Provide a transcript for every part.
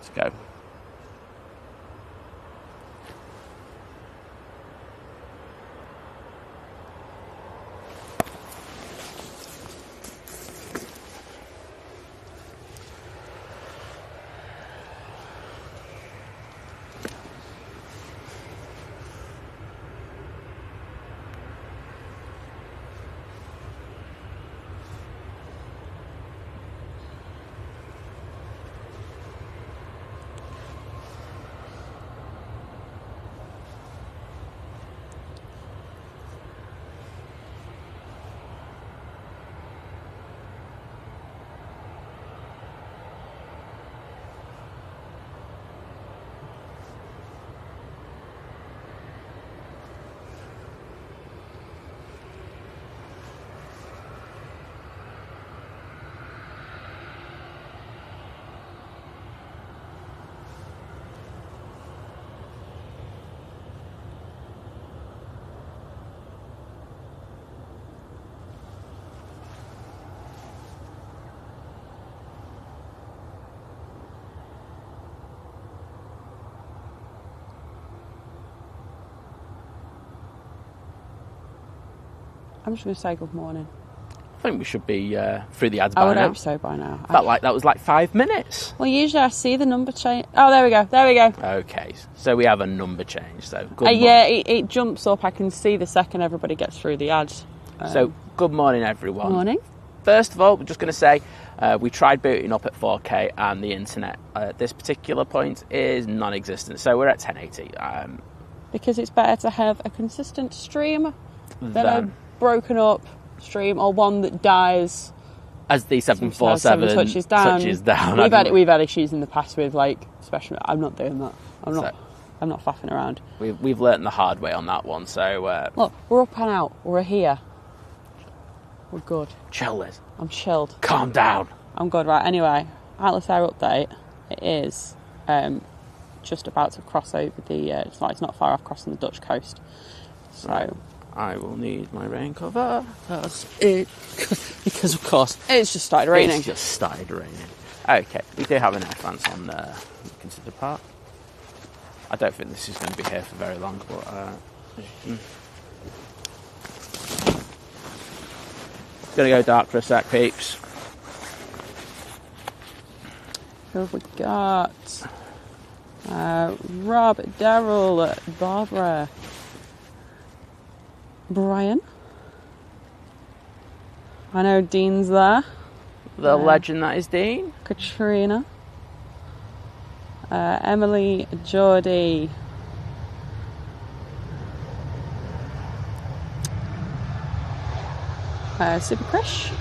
Let's go. I'm just going to say good morning. I think we should be through the ads by now. I would hope so by now. Felt like that was like 5 minutes. Well, usually I see the number change. Oh, there we go. There we go. Okay, so we have a number change. So good morning. Yeah, it jumps up. I can see the second everybody gets through the ads. So good morning, everyone. Morning. First of all, we're just going to say we tried booting up at 4K and the internet at this particular point is non-existent. So we're at 1080. Because it's better to have a consistent stream than a broken up stream or one that dies as the 747 touches down. We've had issues in the past with especially. I'm not doing that. I'm not faffing around. We've learnt the hard way on that one. So look, we're up and out. We're here. We're good. Chill, Liz. I'm chilled. Calm down. I'm good. Right. Anyway, Atlas Air update. It is just about to cross over the. It's not far off crossing the Dutch coast. So. Right. I will need my rain cover because of course it's just started raining. Okay, we do have an air France on the considered part. I don't think this is going to be here for very long, but gonna go dark for a sec, peeps. Who have we got? Rob, Daryl, Barbara, Brian. I know Dean's there. The legend that is Dean. Katrina. Emily, Geordie. Super Krish.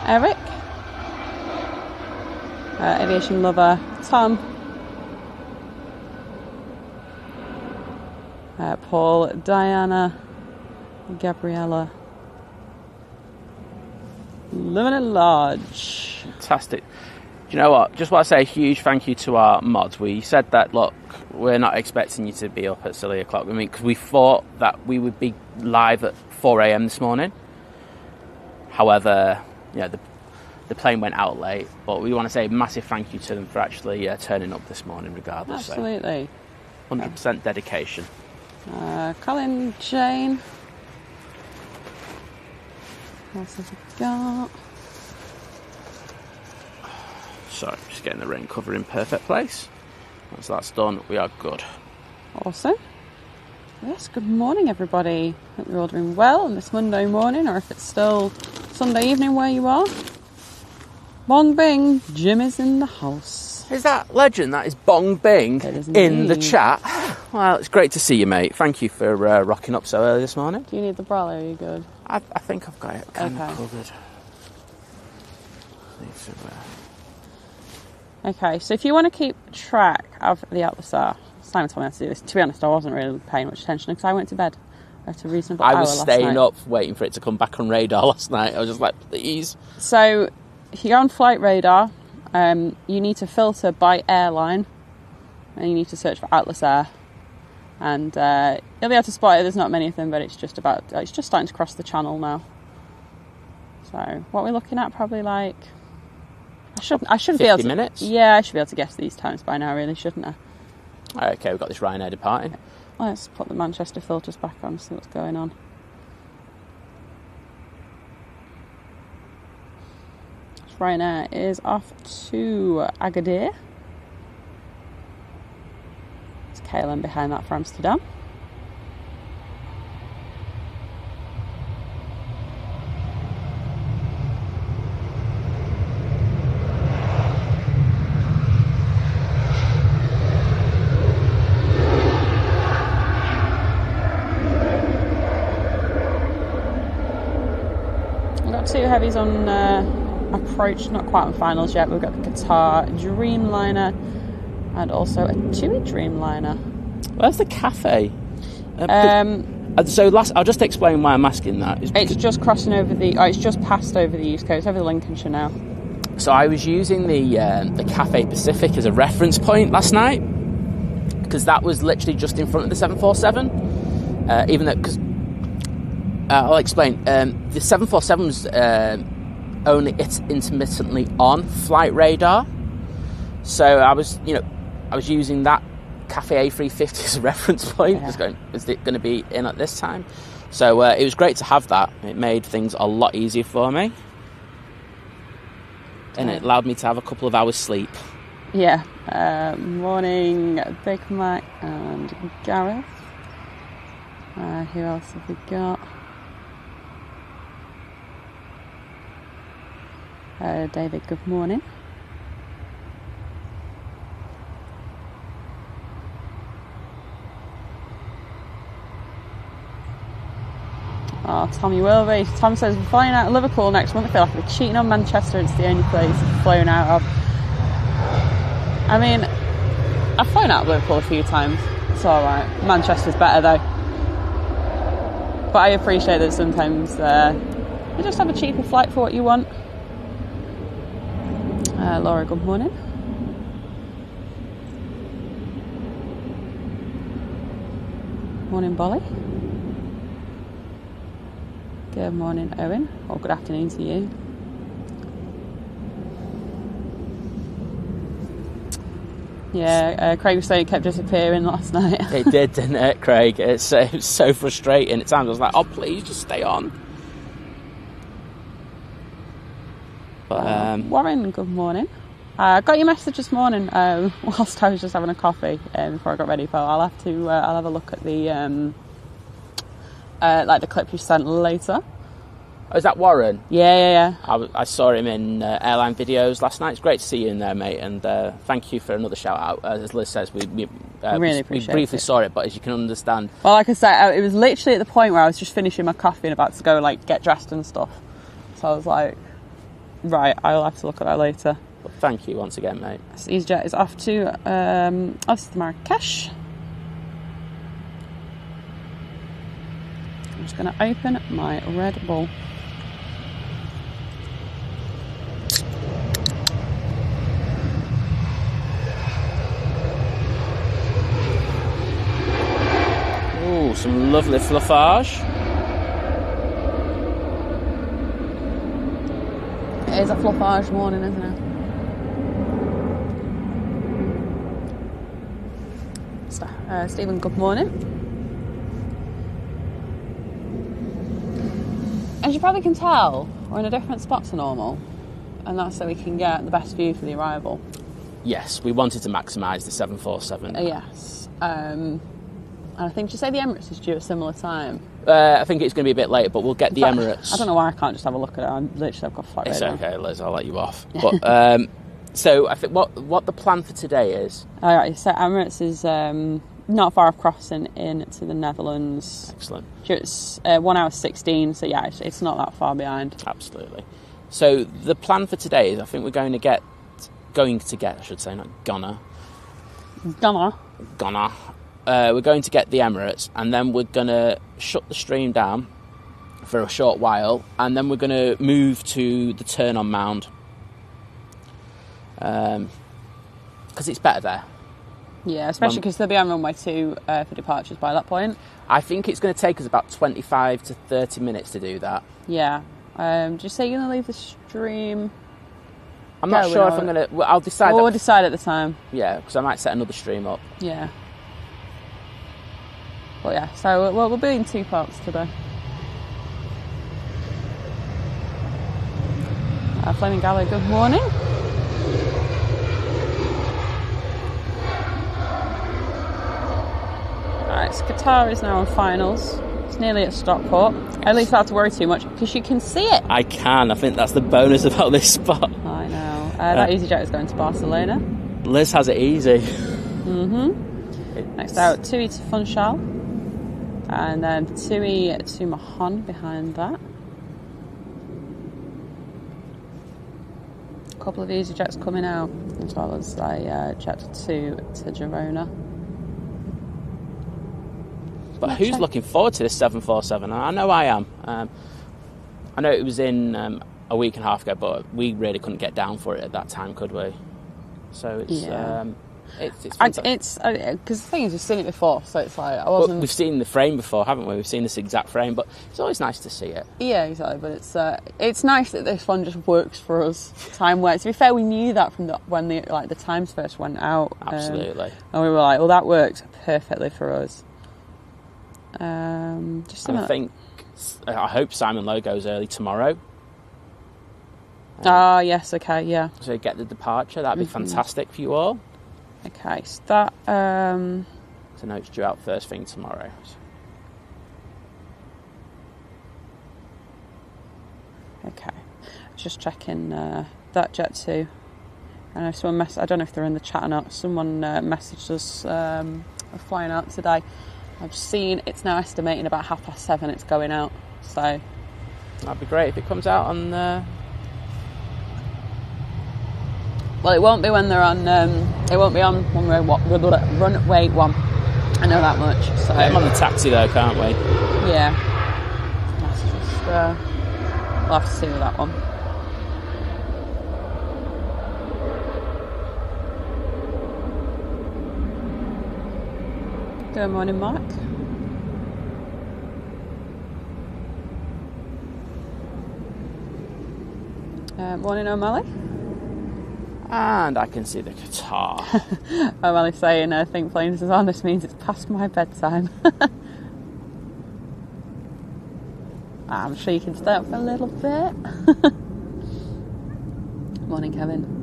Eric. Aviation Lover. Tom. Paul, Diana, Gabriella, Living at Large. Fantastic. Do you know what? Just want to say a huge thank you to our mods. We said that, look, we're not expecting you to be up at silly o'clock. I mean, because we thought that we would be live at 4 a.m. this morning. However, the plane went out late. But we want to say a massive thank you to them for actually turning up this morning regardless. Absolutely. So 100% dedication. Colin, Jane. What else have we got? So, just getting the rain cover in perfect place. Once that's done, we are good. Awesome. Yes, good morning, everybody. Hope you're all doing well on this Monday morning, or if it's still Sunday evening where you are. Bong Bing, Jim is in the house. Is that legend? That is Bong Bing in the chat. Well, it's great to see you, mate. Thank you for rocking up so early this morning. Do you need the bralette? Are you good? I think I've got it kind of covered. Okay, so if you want to keep track of the Atlas Air, Simon told me to do this. To be honest, I wasn't really paying much attention because I went to bed at a reasonable hour last night. I was staying up waiting for it to come back on radar last night. I was just like, please. So, if you go on flight radar, you need to filter by airline, and you need to search for Atlas Air, and you'll be able to spot it. There's not many of them, but it's just starting to cross the channel now. So what we're looking at, probably like I should be able to. Minutes? Yeah, I should be able to guess these times by now, really, shouldn't I? Okay, we've got this Ryanair departing. Let's put the Manchester filters back on, see what's going on. Ryanair is off to Agadir. It's KLM behind that for Amsterdam. We've got two heavies on approach, not quite on finals yet. We've got the Qatar Dreamliner and also a TUI Dreamliner. Where's the cafe? I'll just explain why I'm asking that. It's just crossing over it's just passed over the East Coast, over the Lincolnshire now. So I was using the Cafe Pacific as a reference point last night because that was literally just in front of the 747. Even though, because I'll explain, the 747 was it's intermittently on flight radar. So I was using that Cafe A350 as a reference point. Yeah. Is it going to be in at this time? So it was great to have that. It made things a lot easier for me. And it allowed me to have a couple of hours sleep. Yeah. Morning, Big Mac and Gareth. Who else have we got? David, good morning. Oh, Tommy Wilby. Tom says, we're flying out of Liverpool next month. I feel like we're cheating on Manchester. It's the only place we've flown out of. I mean, I've flown out of Liverpool a few times. It's alright. Manchester's better though. But I appreciate that sometimes you just have a cheaper flight for what you want. Laura, good morning. Morning, Bolly. Good morning, Owen. Or good afternoon to you. Yeah, Craig was saying it kept disappearing last night. It did, didn't it, Craig? It was so frustrating. At times I was like, oh, please, just stay on. But, Warren, good morning. I got your message this morning whilst I was just having a coffee before I got ready. But I'll have a look at the the clip you sent later. Oh, is that Warren? Yeah. I saw him in airline videos last night. It's great to see you in there, mate. And thank you for another shout out. As Liz says, we really appreciate it. We briefly saw it, but as you can understand, well, like I said, it was literally at the point where I was just finishing my coffee and about to go like get dressed and stuff. So I was like, right, I'll have to look at that later. But thank you once again, mate. So EasyJet is off to Marrakesh. I'm just going to open my Red Bull. Ooh, some lovely fluffage. It is a fluffage morning, isn't it? Stephen, good morning. As you probably can tell, we're in a different spot to normal, and that's so we can get the best view for the arrival. Yes, we wanted to maximise the 747. Yes. And I think, did you say the Emirates is due at a similar time? I think it's going to be a bit later, but we'll get the Emirates. I don't know why I can't just have a look at it. I've got flight radar. It's okay, Liz, I'll let you off. But so I think what the plan for today is. All right, so Emirates is not far off crossing into the Netherlands. Excellent. It's 1 hour 16, so yeah, it's not that far behind. Absolutely. So the plan for today is, I think we're going to get, I should say, not gonna. We're going to get the Emirates, and then we're going to shut the stream down for a short while, and then we're going to move to the turn-on mound. Because it's better there. Yeah, especially because they'll be on runway 2 for departures by that point. I think it's going to take us about 25 to 30 minutes to do that. Yeah. Did you say you're going to leave the stream? I'm not sure if I'm going to... I'll decide... We'll decide at the time. Yeah, because I might set another stream up. Yeah. But yeah, so we'll be in 2 parts today. Flaming Gallo, good morning. Right, so Qatar is now on finals. It's nearly at Stockport. At least I don't have to worry too much because you can see it. I can. I think that's the bonus about this spot. I know. That EasyJet is going to Barcelona. Liz has it easy. Next out, Tui to Funchal. And then Tui to Mahon behind that. A couple of EasyJets coming out, as well as a Jet 2 to Girona. But who's looking forward to this 747? I know I am. I know it was in a week and a half ago, but we really couldn't get down for it at that time, could we? So it's because the thing is, we've seen it before, so it's like I wasn't. But we've seen the frame before, haven't we? We've seen this exact frame, but it's always nice to see it. Yeah, exactly. But it's nice that this one just works for us time wise. To be fair, we knew that from when the times first went out. Absolutely. And we were like, well, that works perfectly for us. I hope Simon Lowe goes early tomorrow. Yes, okay, yeah. So get the departure, that'd be fantastic for you all. Okay, so that... So no, it's due out first thing tomorrow. Okay, just checking that Jet 2. I know someone I don't know if they're in the chat or not. Someone messaged us flying out today. I've seen it's now estimating about 7:30 it's going out. So that'd be great if it comes out on. Well, it won't be when they're on. It won't be on runway 1. I know that much. So I'm on the taxi though, can't we? Yeah. That's just. We'll have to see with that one. Good morning, Mark. Morning, O'Malley. And I can see the Qatar. O'Malley's saying, I think planes is on. This means it's past my bedtime. I'm sure you can stay up for a little bit. Morning, Kevin.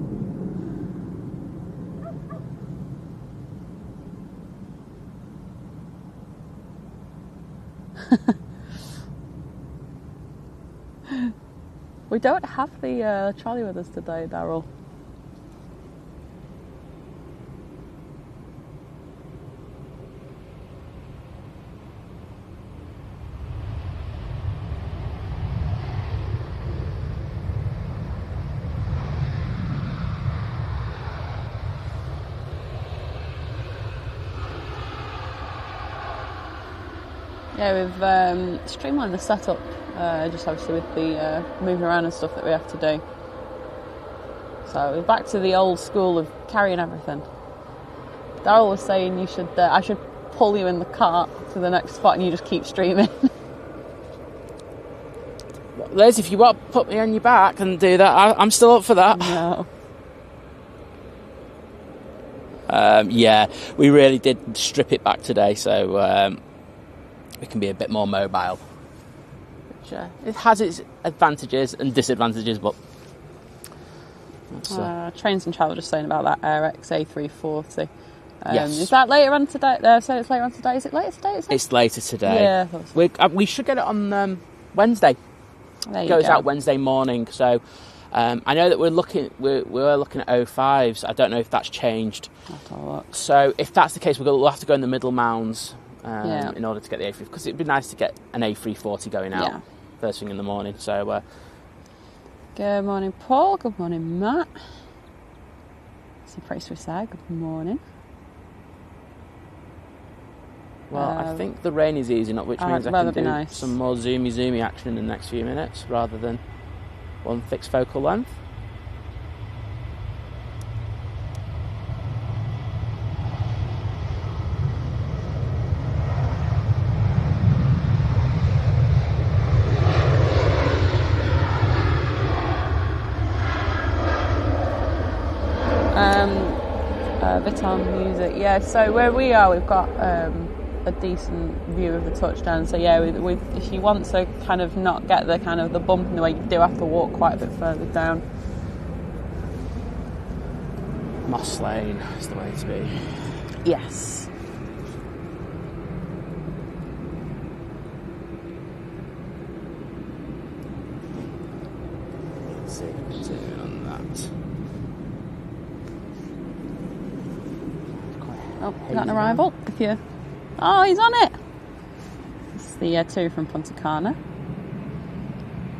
We don't have the Charlie with us today, Daryl. Yeah, we've streamlined the setup, just obviously with the moving around and stuff that we have to do. So we're back to the old school of carrying everything. Daryl was saying I should pull you in the cart to the next spot and you just keep streaming. Liz, if you want to put me on your back and do that, I'm still up for that. No. Yeah, we really did strip it back today, so we can be a bit more mobile. Which, it has its advantages and disadvantages, but... Trains and Travel just saying about that AirX A340. Yes. Is that later on today? So it's later on today. Is it later today? It's later today. Yeah. We should get it on Wednesday. There It you goes go. out Wednesday morning, so... I know that we're looking at 05s. I don't know if that's changed. So if that's the case, we'll have to go in the middle mounds in order to get the A340, because it'd be nice to get an A340 going out first thing in the morning. So good morning, Paul. Good morning, Matt. Surprise we say good morning. Well, I think the rain is easing up, which means I can do some more zoomy action in the next few minutes rather than one fixed focal length. Viton music. Yeah, so where we are, we've got a decent view of the touchdown. So yeah, we if you want to kind of not get the kind of the bump in the way, you do have to walk quite a bit further down. Moss Lane is the way to be. Yes. Let's see what we're doing on that. Oh, you got an arrival? Oh, he's on it! It's the 2 from Punta Cana.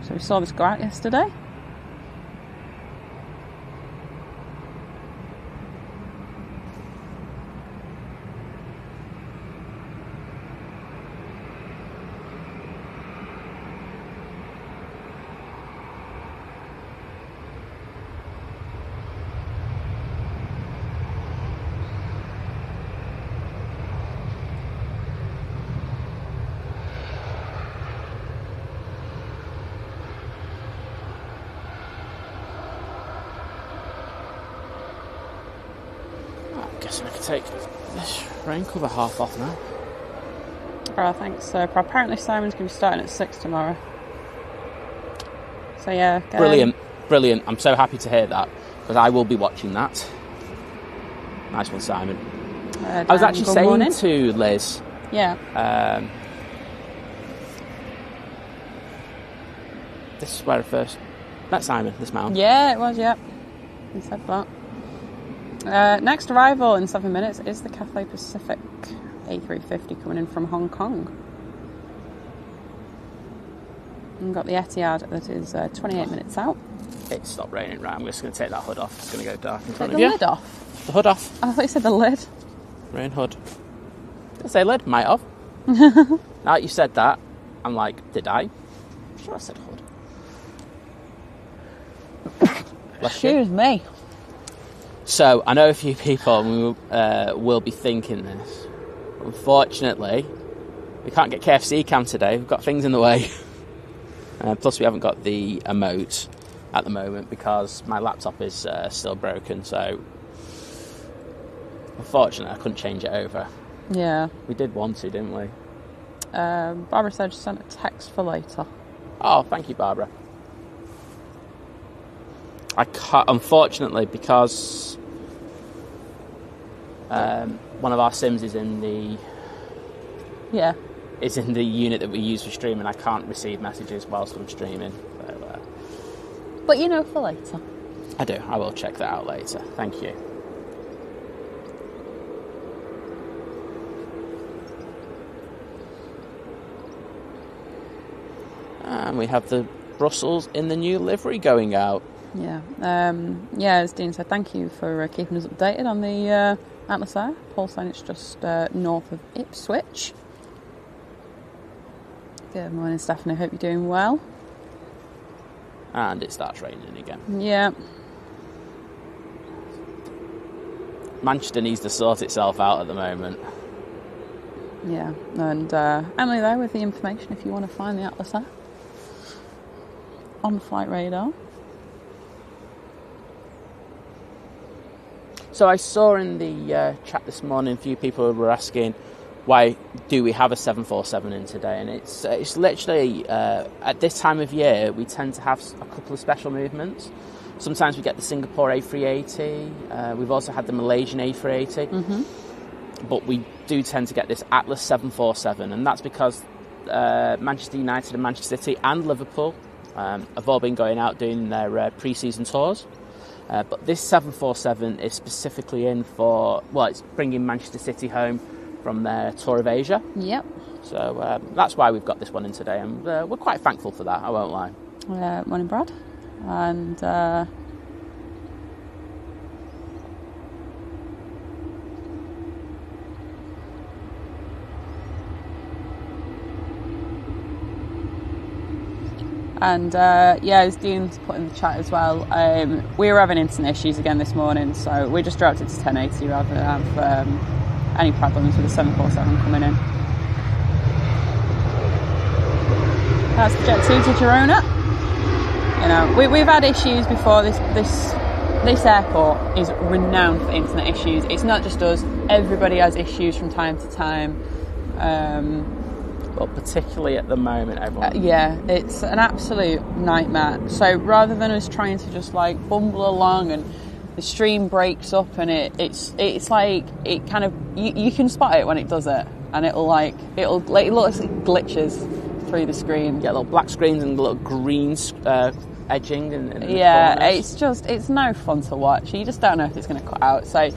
So we saw this go out yesterday. I could take this rain cover half off now. Oh, thanks. So apparently Simon's going to be starting at 6 tomorrow. So yeah. Brilliant. I'm so happy to hear that, because I will be watching that. Nice one, Simon. I was actually saying to Liz. Yeah. This is where I first met Simon, this mountain. Yeah, it was, yeah. He said that. Next arrival in 7 minutes is the Cathay Pacific A350 coming in from Hong Kong. And we've got the Etihad that is 28 minutes out. It stopped raining, right? I'm just going to take that hood off. It's going to go dark in front of you. The lid off? The hood off. I thought you said the lid. Rain hood. Did I say lid? Might have. Now that you said that, I'm like, did I? I'm sure I said hood. Excuse me. So, I know a few people will be thinking this. Unfortunately, we can't get KFC cam today. We've got things in the way. Plus, we haven't got the emote at the moment because my laptop is still broken. So, unfortunately, I couldn't change it over. Yeah. We did want to, didn't we? Barbara said she sent a text for later. Oh, thank you, Barbara. I can't, unfortunately, because one of our Sims is in the unit that we use for streaming. I can't receive messages whilst I'm streaming. So, but you know, for later. I do. I will check that out later. Thank you. And we have the Brussels in the new livery going out. Yeah. As Dean said, thank you for keeping us updated on the Atlas Air. Paul's saying it's just north of Ipswich. Good morning, Stephanie. Hope you're doing well. And it starts raining again. Yeah. Manchester needs to sort itself out at the moment. Yeah. And Emily there with the information if you want to find the Atlas Air on the flight radar. So I saw in the chat this morning a few people were asking why do we have a 747 in today, and it's literally at this time of year we tend to have a couple of special movements. Sometimes we get the Singapore A380, we've also had the Malaysian A380, but we do tend to get this Atlas 747, and that's because Manchester United and Manchester City and Liverpool have all been going out doing their pre-season tours. But this 747 is specifically in for, it's bringing Manchester City home from their tour of Asia. Yep. So that's why we've got this one in today, and we're quite thankful for that, I won't lie. Morning, Brad. And as Dean's put in the chat as well, we were having internet issues again this morning, so we just dropped it to 1080 rather than have any problems with the 747 coming in. That's the Jet 2 to Girona. You know, we've had issues before. This This airport is renowned for internet issues. It's not just us. Everybody has issues from time to time. But particularly at the moment, everyone. Yeah, it's an absolute nightmare. So rather than us trying to just like bumble along and the stream breaks up and it's like it kind of you can spot it when it does it, and it looks like it glitches through the screen. Yeah, little black screens and little green edging in the corners. It's no fun to watch. You just don't know if it's going to cut out. So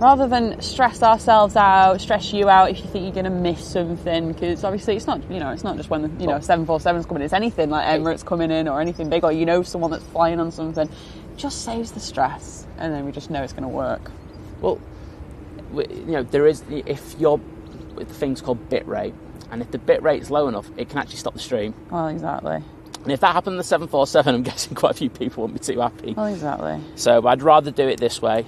rather than stress ourselves out, stress you out if you think you're going to miss something, because obviously it's not just when the 747's coming. It's anything like Emirates coming in or anything big, or someone that's flying on something. It just saves the stress, and then we just know it's going to work. Well, there is, if you're with things called bit rate, and if the bit rate's low enough, it can actually stop the stream. Well, exactly. And if that happened on the 747, I'm guessing quite a few people wouldn't be too happy. Well, exactly. So I'd rather do it this way.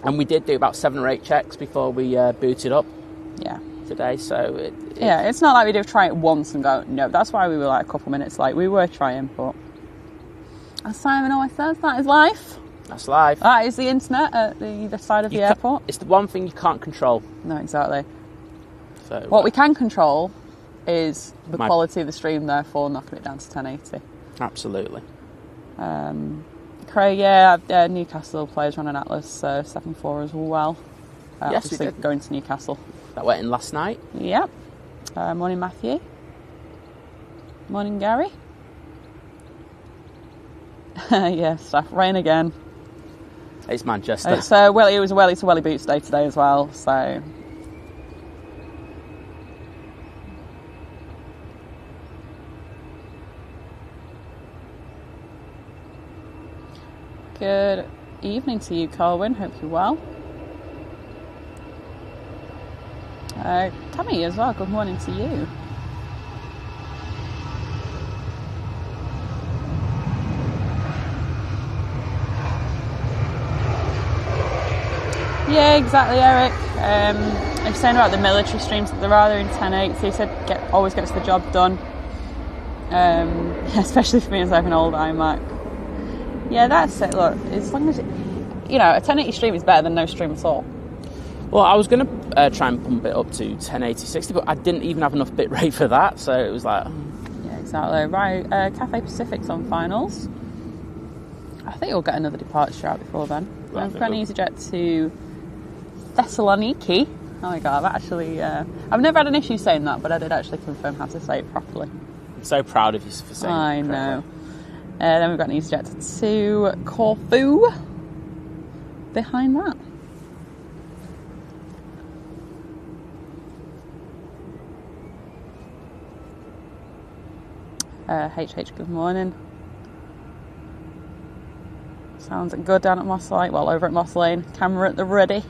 And we did do about 7 or 8 checks before we booted up. Yeah. Today, so it's not like we did try it once and go, no. That's why we were like a couple minutes late. We were trying, but as Simon always says, that is life. That's life. That is the internet at the side of the airport. It's the one thing you can't control. No, exactly. So what we can control is the quality of the stream, therefore knocking it down to 1080. Absolutely. Craig, Newcastle players run an Atlas 74 as well. Yes, we did. Going to Newcastle. That went in last night. Yep. Morning, Matthew. Morning, Gary. Yeah, stuff. Rain again. It's Manchester. It was a welly to welly boots day today as well, so. Good evening to you, Colwyn. Hope you're well. Tammy as well. Good morning to you. Yeah, exactly, Eric. I was saying about the military streams that they're either in 1080. He said always gets the job done. Especially for me as I have an old iMac. Yeah, that's it. Look, as long as a 1080 stream is better than no stream at all. Well, I was going to try and pump it up to 1080 60, but I didn't even have enough bitrate for that, so it was like. Yeah, exactly. Right, Cathay Pacific's on finals. I think you'll get another departure out before then. I've got an EasyJet to Thessaloniki. Oh my god, I've never had an issue saying that, but I did actually confirm how to say it properly. I'm so proud of you for saying it. I know. Then we've got an EasyJet to Corfu behind that. HH, good morning. Sounds good down at Moss Lane. Well, over at Moss Lane. Camera at the ready.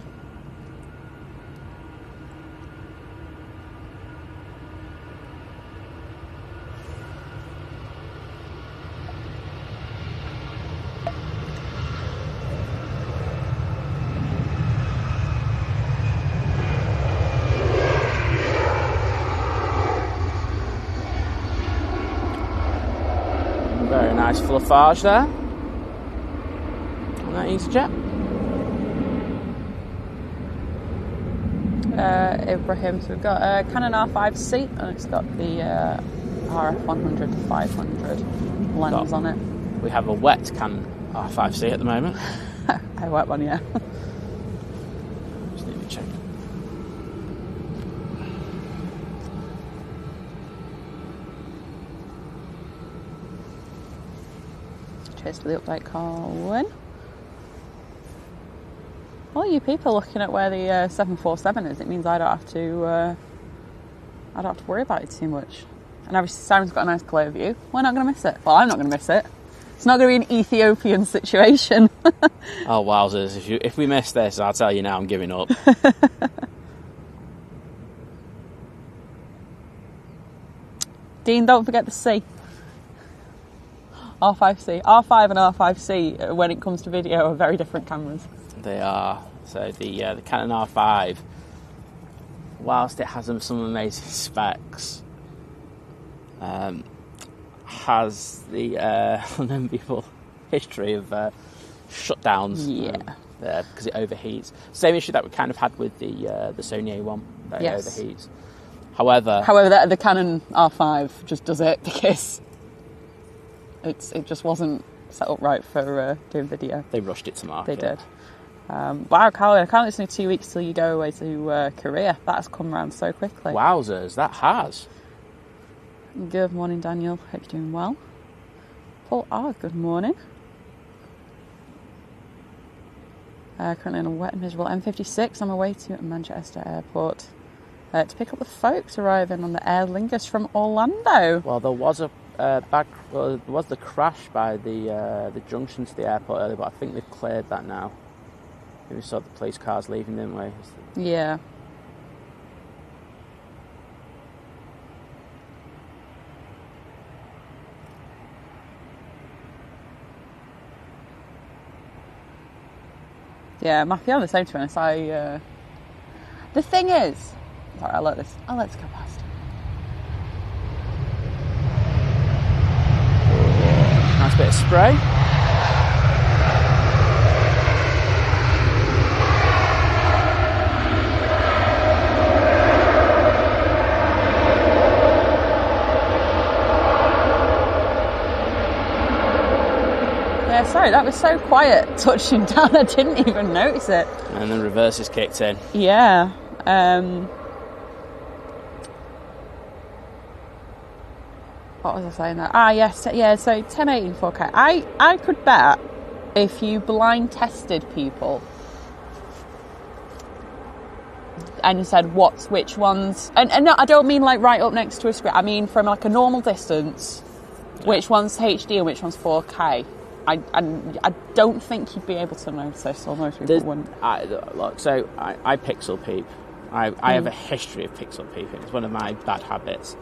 Very nice fluffage there on that EasyJet. Ibrahim, so we've got a Canon R5C and it's got the RF 100 to 500 lens on it. We have a wet Canon R5C at the moment. A wet one, yeah. Just need to check. Cheers to the update, Colin. All you people looking at where the 747 is, it means I don't have to worry about it too much. And obviously Simon's got a nice clear view. We're not going to miss it. Well, I'm not going to miss it. It's not going to be an Ethiopian situation. Oh, wowzers. If we miss this, I'll tell you now, I'm giving up. Dean, don't forget the C. R5C. R5 and R5C, when it comes to video, are very different cameras. They are. So the Canon R5, whilst it has some amazing specs, has the unenviable history of shutdowns. Yeah. Because it overheats. Same issue that we kind of had with the Sony A1, that it overheats. However, the Canon R5 just does it because it just wasn't set up right for doing video. They rushed it to market. They did. Wow, Carly, I can't listen to 2 weeks till you go away to Korea. That has come around so quickly. Wowzers, that has. Good morning, Daniel. Hope you're doing well. Paul R, good morning. Currently on a wet and miserable M56 on my way to Manchester Airport to pick up the folks arriving on the Aer Lingus from Orlando. Well, there was there was the crash by the junction to the airport earlier, but I think they've cleared that now. We saw the police cars leaving, didn't we? Yeah. Yeah, Matthew, I'm the same, to be honest. The thing is... Sorry, I'll let this go past. Nice bit of spray. Yeah, sorry, that was so quiet touching down, I didn't even notice it. And then reverses kicked in. Yeah. What was I saying there? Yes, yeah, so 1080 in 4K. I could bet if you blind tested people and you said which ones, and no, I don't mean like right up next to a screen, I mean from like a normal distance, which one's HD and which one's 4K. I don't think you'd be able to notice, or most people wouldn't. Look, so I pixel peep. I have a history of pixel peeping. It's one of my bad habits.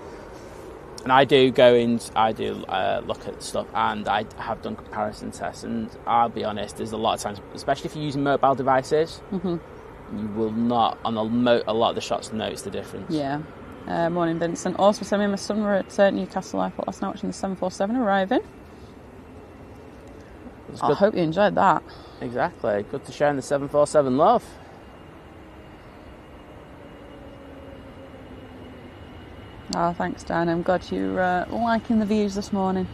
And I do go in, look at stuff, and I have done comparison tests, and I'll be honest, there's a lot of times, especially if you're using mobile devices, you will not, on a lot of the shots, notice the difference. Yeah. Morning, Vincent. Also, so me and my son were at Newcastle Airport last night watching the 747 arriving. I hope you enjoyed that. Exactly. Good to share in the 747 love. Oh, thanks, Dan. I'm glad you're liking the views this morning.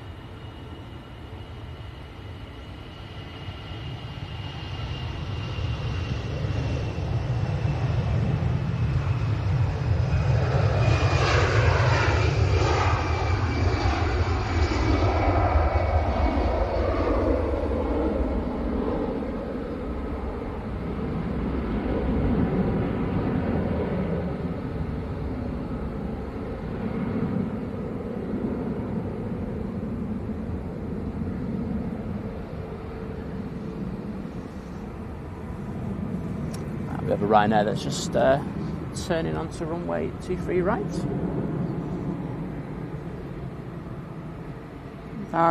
We have a Ryanair that's just turning onto runway 23 right.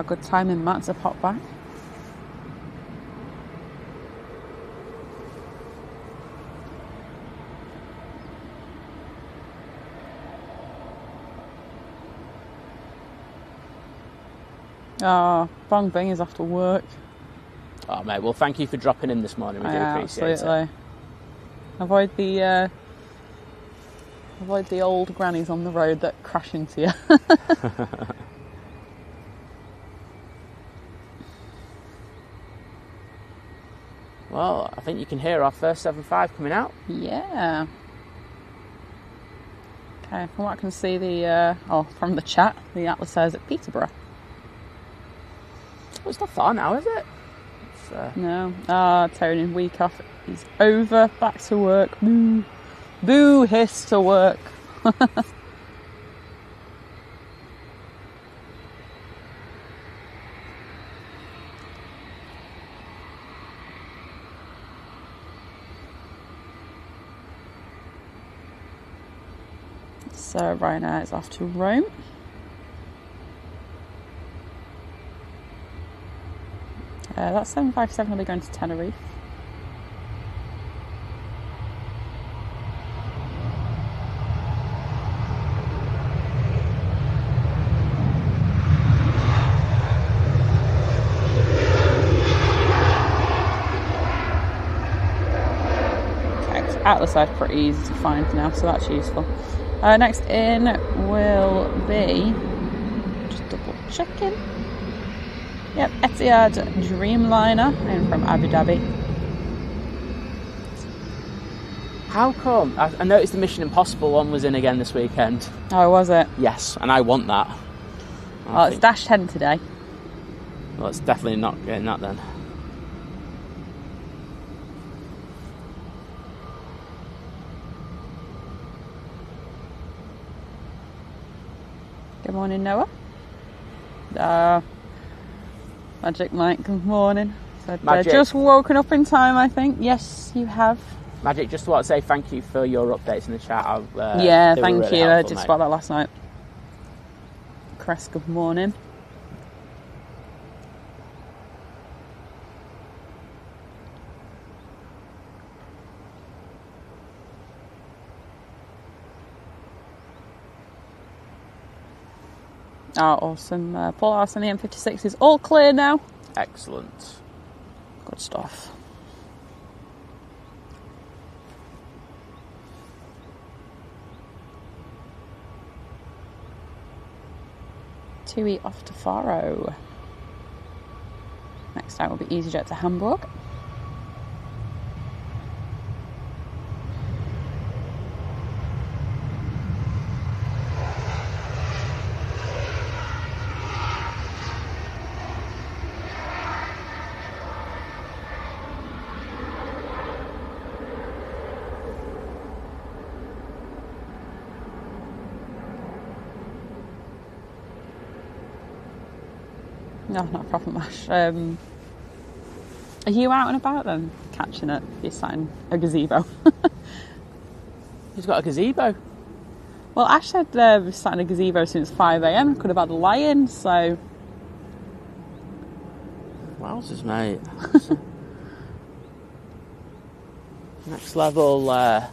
Good timing, Matt, to pop back. Bong Bing is off to work. Oh, mate, well, thank you for dropping in this morning. We do appreciate it. Avoid the old grannies on the road that crash into you. Well, I think you can hear our first 7.5 coming out. Yeah. Okay, from what I can see, from the chat, the Atlas Air's at Peterborough. Well, it's not far now, is it? No. Tony, week off is over. Back to work. Boo. Boo, hiss to work. So Ryanair is off to Rome. That 757 will be going to Tenerife. Atlas Air's pretty easy to find now, so that's useful. Next in will be, just double checking. Yep, Etihad Dreamliner in from Abu Dhabi. How come? I noticed the Mission Impossible one was in again this weekend. Oh, was it? Yes, and I want that. It's Dash 10 today. Well, it's definitely not getting that then. Good morning, Noah. Magic Mike, good morning. Said, just woken up in time, I think. Yes, you have. Magic, just want to say thank you for your updates in the chat. Thank really you. I helpful, did mate. spot that last night. Crest, good morning. Oh, awesome. Paul Arson, the M56 is all clear now. Excellent. Good stuff. TUI off to Faro. Next out will be EasyJet to Hamburg. No, not a problem, Ash. Are you out and about then, catching it? You're sat in a gazebo. He's got a gazebo. Well, Ash said we've sat in a gazebo since 5 a.m. Could have had a lie-in, so... Wowzers, mate. Next level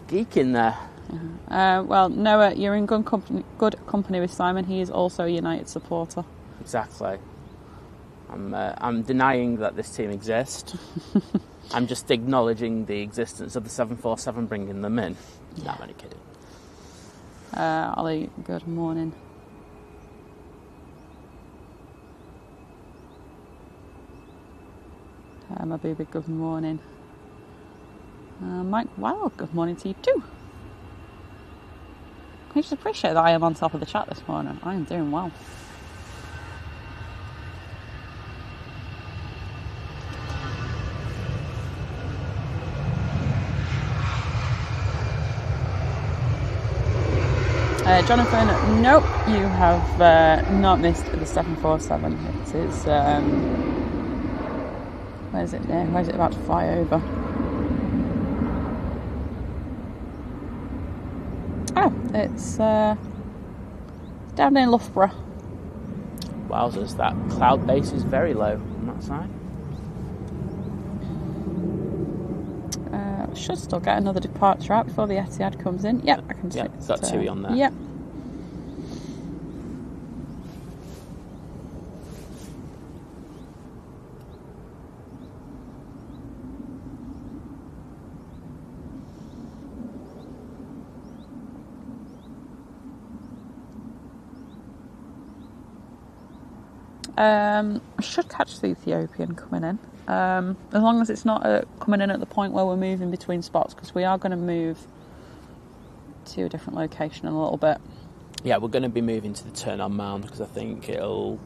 geek in there. Well, Noah, you're in good company with Simon. He is also a United supporter. Exactly. I'm denying that this team exists. I'm just acknowledging the existence of the 747, bringing them in. Yeah. No, I'm only kidding. Ollie, good morning. My baby, good morning. Mike, wow, good morning to you too. I just appreciate that I am on top of the chat this morning. I am doing well. Jonathan, nope, you have not missed the 747. It is, where is it now? Where is it about to fly over? Oh, it's down near Loughborough. Wowzers, that cloud base is very low on that side. Should still get another departure out before the Etihad comes in. Yep, I can see it. Got TUI on there. Yep. I should catch the Ethiopian coming in, as long as it's not coming in at the point where we're moving between spots, because we are going to move to a different location in a little bit. Yeah, we're going to be moving to the turn-on mound because I think it'll...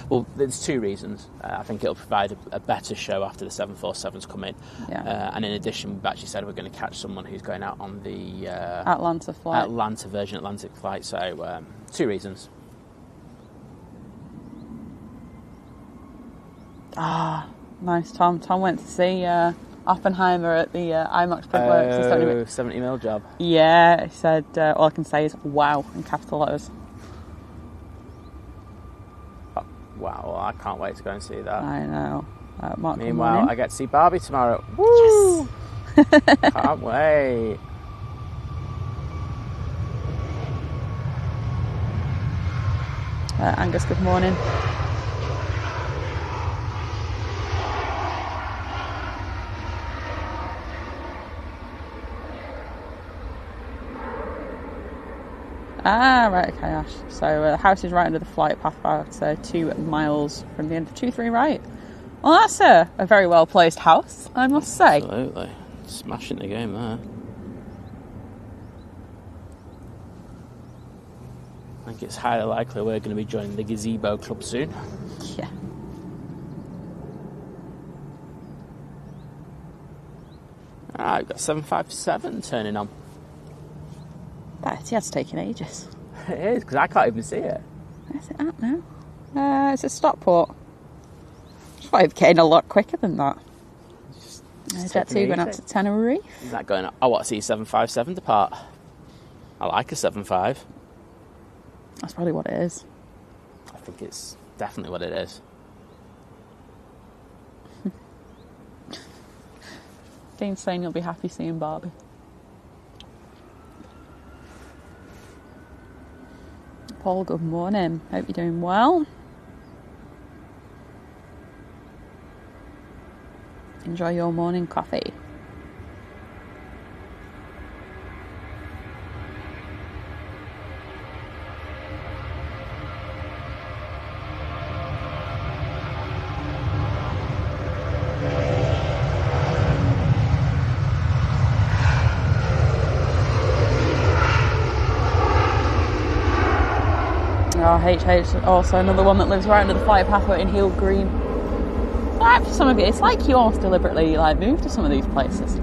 Well, there's two reasons. I think it'll provide a better show after the 747s come in. Yeah. And in addition, we've actually said we're going to catch someone who's going out on the... Atlanta flight. Virgin Atlantic flight, so two reasons. Ah, nice, Tom. Tom went to see Oppenheimer at the IMAX Printworks. 70mm job. Yeah, he said, all I can say is wow in capital letters. Oh, wow, well, I can't wait to go and see that. I know. Mark, meanwhile, I get to see Barbie tomorrow. Woo! Yes! Can't wait. Angus, good morning. Ah, right, okay, Ash. So the house is right under the flight path, about 2 miles from the end of 2-3 right. Well, that's a very well placed house, I must say. Absolutely. Smashing the game there. I think it's highly likely we're going to be joining the Gazebo Club soon. Yeah. We've got 757 turning on. That's taken ages. It is, because I can't even see it. Where's it at now? It's a Stockport. I thought it was getting a lot quicker than that. Jet 2 going up to Tenerife. Is that going up? I want to see 757 depart. I like a 75. That's probably what it is. I think it's definitely what it is. Dean's saying you'll be happy seeing Barbie. Paul, good morning. Hope you're doing well. Enjoy your morning coffee. HH, also another one that lives right under the flight pathway in Heel Green. For some of you, it's like you almost deliberately move to some of these places.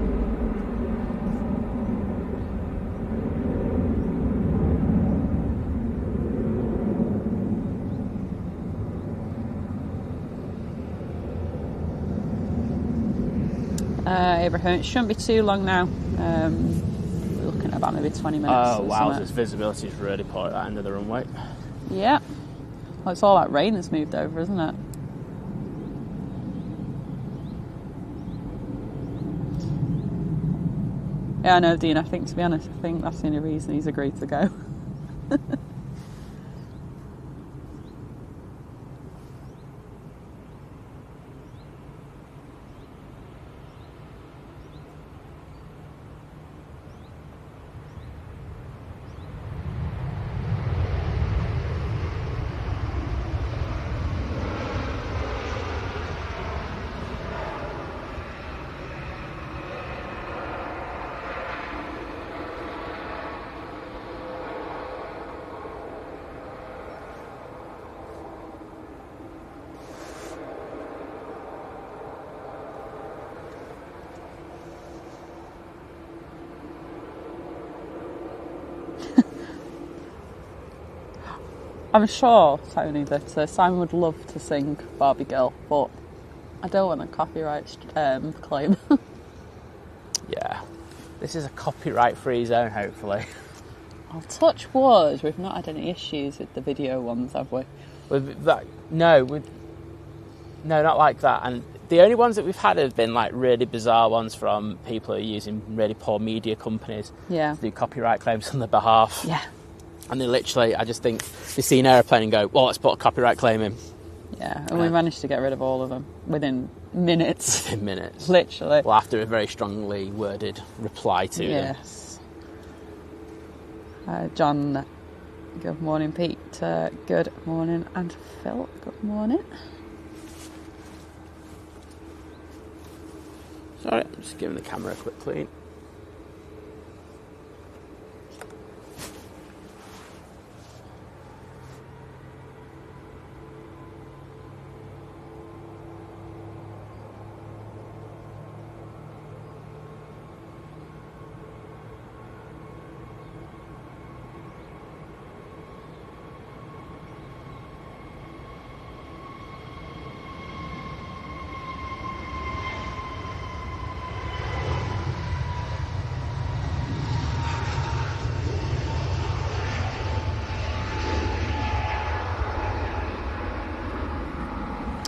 Abraham, it shouldn't be too long now. We're looking at about maybe 20 minutes. Oh wow, this visibility is really poor at that end of the runway. Yeah. Well, it's all that rain that's moved over, isn't it? Yeah, I know, Dean. I think, to be honest, I think that's the only reason he's agreed to go. I'm sure, Tony, that Simon would love to sing Barbie Girl, but I don't want a copyright claim. Yeah. This is a copyright-free zone, hopefully. I'll touch wood. We've not had any issues with the video ones, have we? With that, no, not like that. And the only ones that we've had have been like really bizarre ones from people who are using really poor media companies to do copyright claims on their behalf. Yeah. And they literally, I just think, they see an aeroplane and go, well, let's put a copyright claim in. Yeah, and we managed to get rid of all of them within minutes. Within minutes. Literally. Well, after a very strongly worded reply to them. Yes. John, good morning. Pete, good morning. And Phil, good morning. Sorry, I'm just giving the camera a quick clean.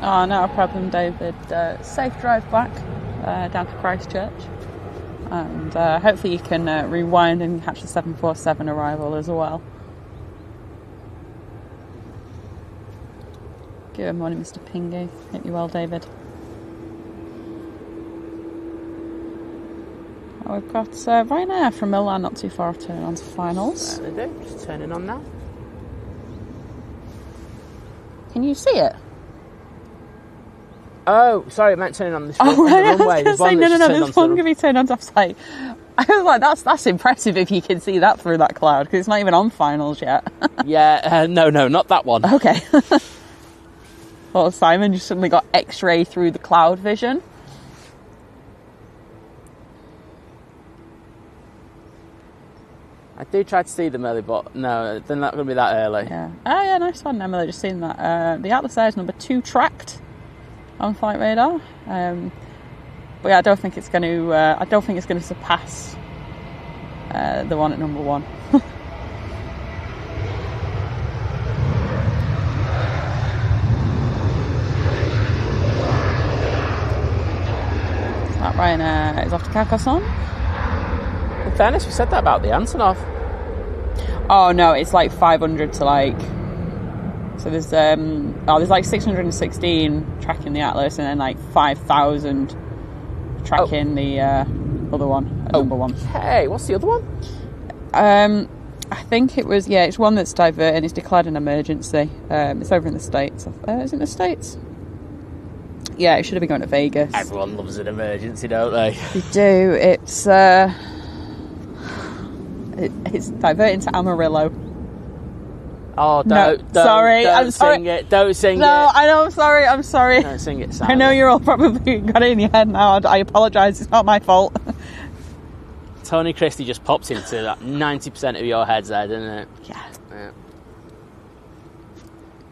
Oh, not a problem, David. Safe drive back down to Christchurch. And hopefully you can rewind and catch the 747 arrival as well. Good morning, Mr. Pingy. Hope you're well, David. We've got Ryanair from Milan, not too far off, turning on to finals. There they do, just turning on now. Can you see it? Oh, sorry, I meant turning on this Oh, right, on the runway. I was going to say, no, there's one going to be turned on to offside. I was like, that's impressive if you can see that through that cloud, because it's not even on finals yet. Yeah, no, not that one. Okay. Well, Simon just suddenly got X-ray through the cloud vision. I do try to see them early, but no, they're not going to be that early. Yeah. Oh, yeah, nice one, Emily. Just seen that. The Atlas Air is number 2 tracked on flight radar. But yeah, I don't think it's going to surpass the one at number 1. That Ryanair is off to Carcassonne. In fairness, we said that about the Antonov. Oh no, it's like 500 to like. So there's like 616 tracking the Atlas, and then like 5,000 tracking the other one, number 1. Hey, what's the other one? I think it's one that's diverting. It's declared an emergency. It's over in the States. Is it in the States? Yeah, it should have been going to Vegas. Everyone loves an emergency, don't they? They do. It's diverting to Amarillo. Oh, I'm sorry. Sing it. Don't sing it. No, I know. I'm sorry. Don't sing it, Sam. I know you're all probably got it in your head now. I apologise. It's not my fault. Tony Christie just popped into that 90% of your heads there, didn't it? Yeah.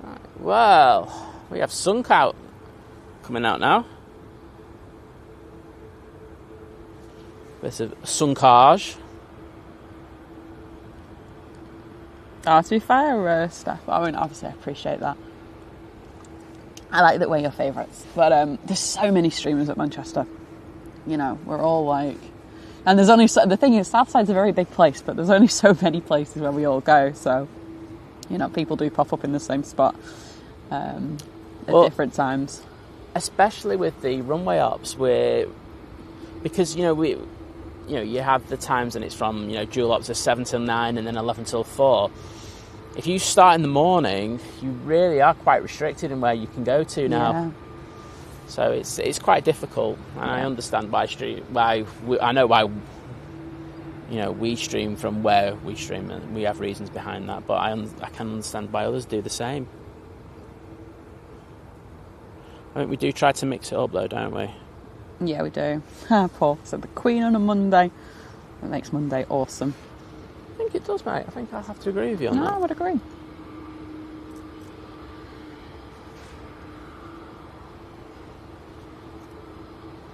Right. Well, we have Sunk out coming out now. Bit of Sunkage. To be fair, Steph, I mean, obviously I appreciate that. I like that we're your favourites. But there's so many streamers at Manchester. You know, we're all like... And there's only... the thing is, Southside's a very big place, but there's only so many places where we all go. So, you know, people do pop up in the same spot at different times. Especially with the runway ops, because, you have the times and it's from, dual ops are 7 till 9 and then 11 till 4. If you start in the morning, you really are quite restricted in where you can go to now. Yeah. So it's quite difficult, and I understand why we stream from where we stream, and we have reasons behind that. But I can understand why others do the same. I think we do try to mix it up, though, don't we? Yeah, we do. Paul said the Queen on a Monday. That makes Monday awesome. I think it does, mate. I think I'll have to agree with you on that. No, I would agree.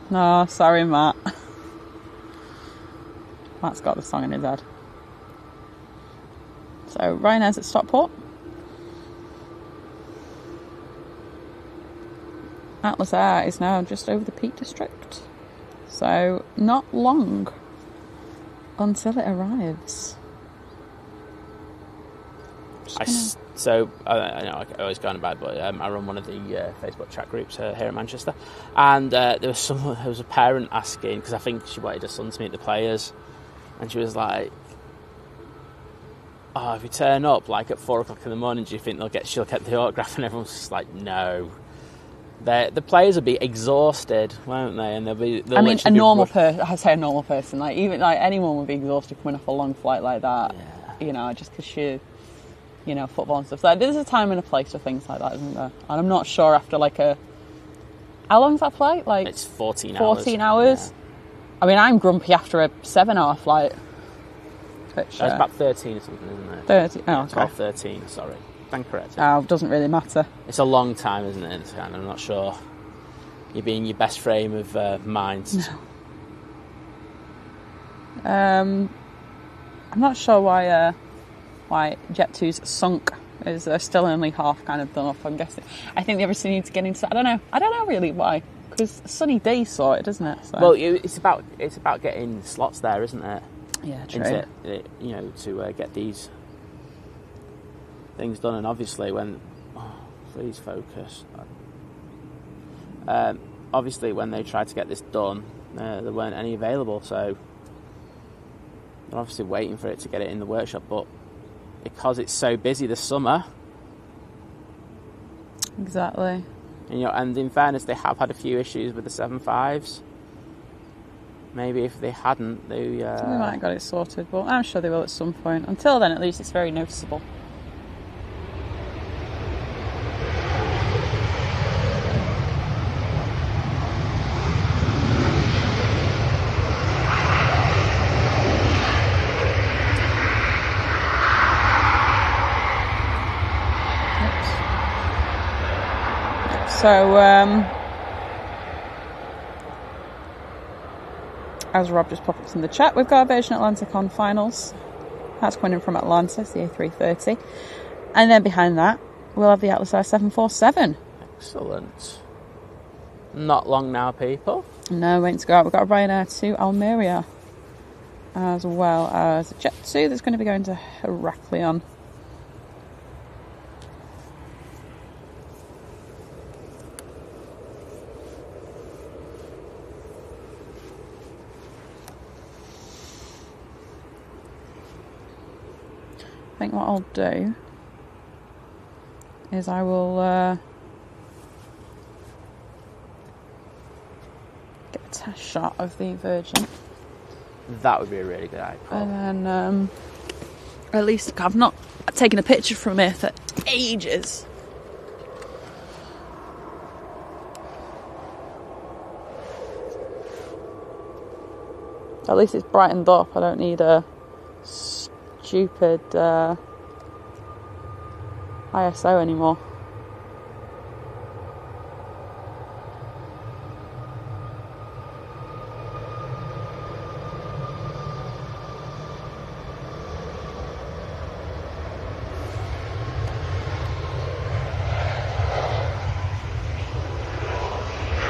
No, sorry, Matt. Matt's got the song in his head. So, Ryanair's at Stockport. Atlas Air is now just over the Peak District. So, not long until it arrives. I know I always go on about, but I run one of the Facebook chat groups here in Manchester, there was a parent asking, because I think she wanted her son to meet the players, and she was like, "Oh, if you turn up like at 4 o'clock in the morning, do you think she'll get the autograph?" And everyone's just like, "No." The players will be exhausted, won't they? And a normal person, like even like anyone would be exhausted coming off a long flight like that. Yeah. Just because football and stuff. So there's a time and a place for things like that, isn't there? And I'm not sure after how long's that flight? Like it's 14 hours. Yeah. I mean, I'm grumpy after a 7-hour flight. It's about 13 or something, isn't it? 30. Oh, okay. 12, 13. Sorry. Thank correct. Oh, doesn't really matter. It's a long time, isn't it? And I'm not sure you'd be in your best frame of mind. No. I'm not sure why Jet2's Sunk is still only half kind of done up. I'm guessing. I think they obviously need to get into. I don't know really why. Because sunny days saw it, doesn't it? So. Well, it's about getting slots there, isn't it? Yeah, true. To get these things done, and obviously please focus. Obviously, when they tried to get this done, there weren't any available. So They're obviously waiting for it to get it in the workshop, but because it's so busy this summer. Exactly. And in fairness, they have had a few issues with the 7.5s. Maybe if they hadn't, they... We might have got it sorted, but I'm sure they will at some point. Until then, at least, it's very noticeable. So, as Rob just popped in the chat, we've got a Virgin Atlantic on finals. That's coming in from Atlanta, it's the A330. And then behind that, we'll have the Atlas Air 747. Excellent. Not long now, people. No, waiting to go out. We've got a Ryanair to Almeria, as well as a Jet 2 that's going to be going to Heraklion. I think what I'll do is I will get a test shot of the Virgin. That would be a really good idea. And then at least I've not taken a picture from it for ages. At least it's brightened up. I don't need a stupid ISO anymore.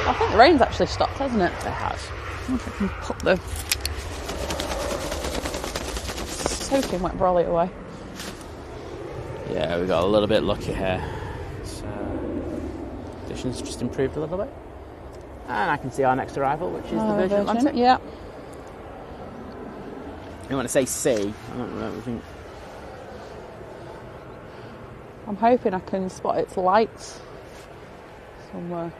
I think the rain's actually stopped, hasn't it? It has. I wonder if I can put the soaking wet brolly away. Yeah, we got a little bit lucky here. So, conditions just improved a little bit. And I can see our next arrival, which is the Virgin Atlantic. Yeah. You want to say C? I don't know. I'm hoping I can spot its lights somewhere.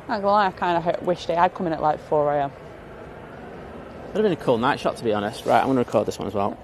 Not gonna lie, I kind of wished it had come in at like 4 a.m. Would have been a cool night shot, to be honest. Right, I'm going to record this one as well.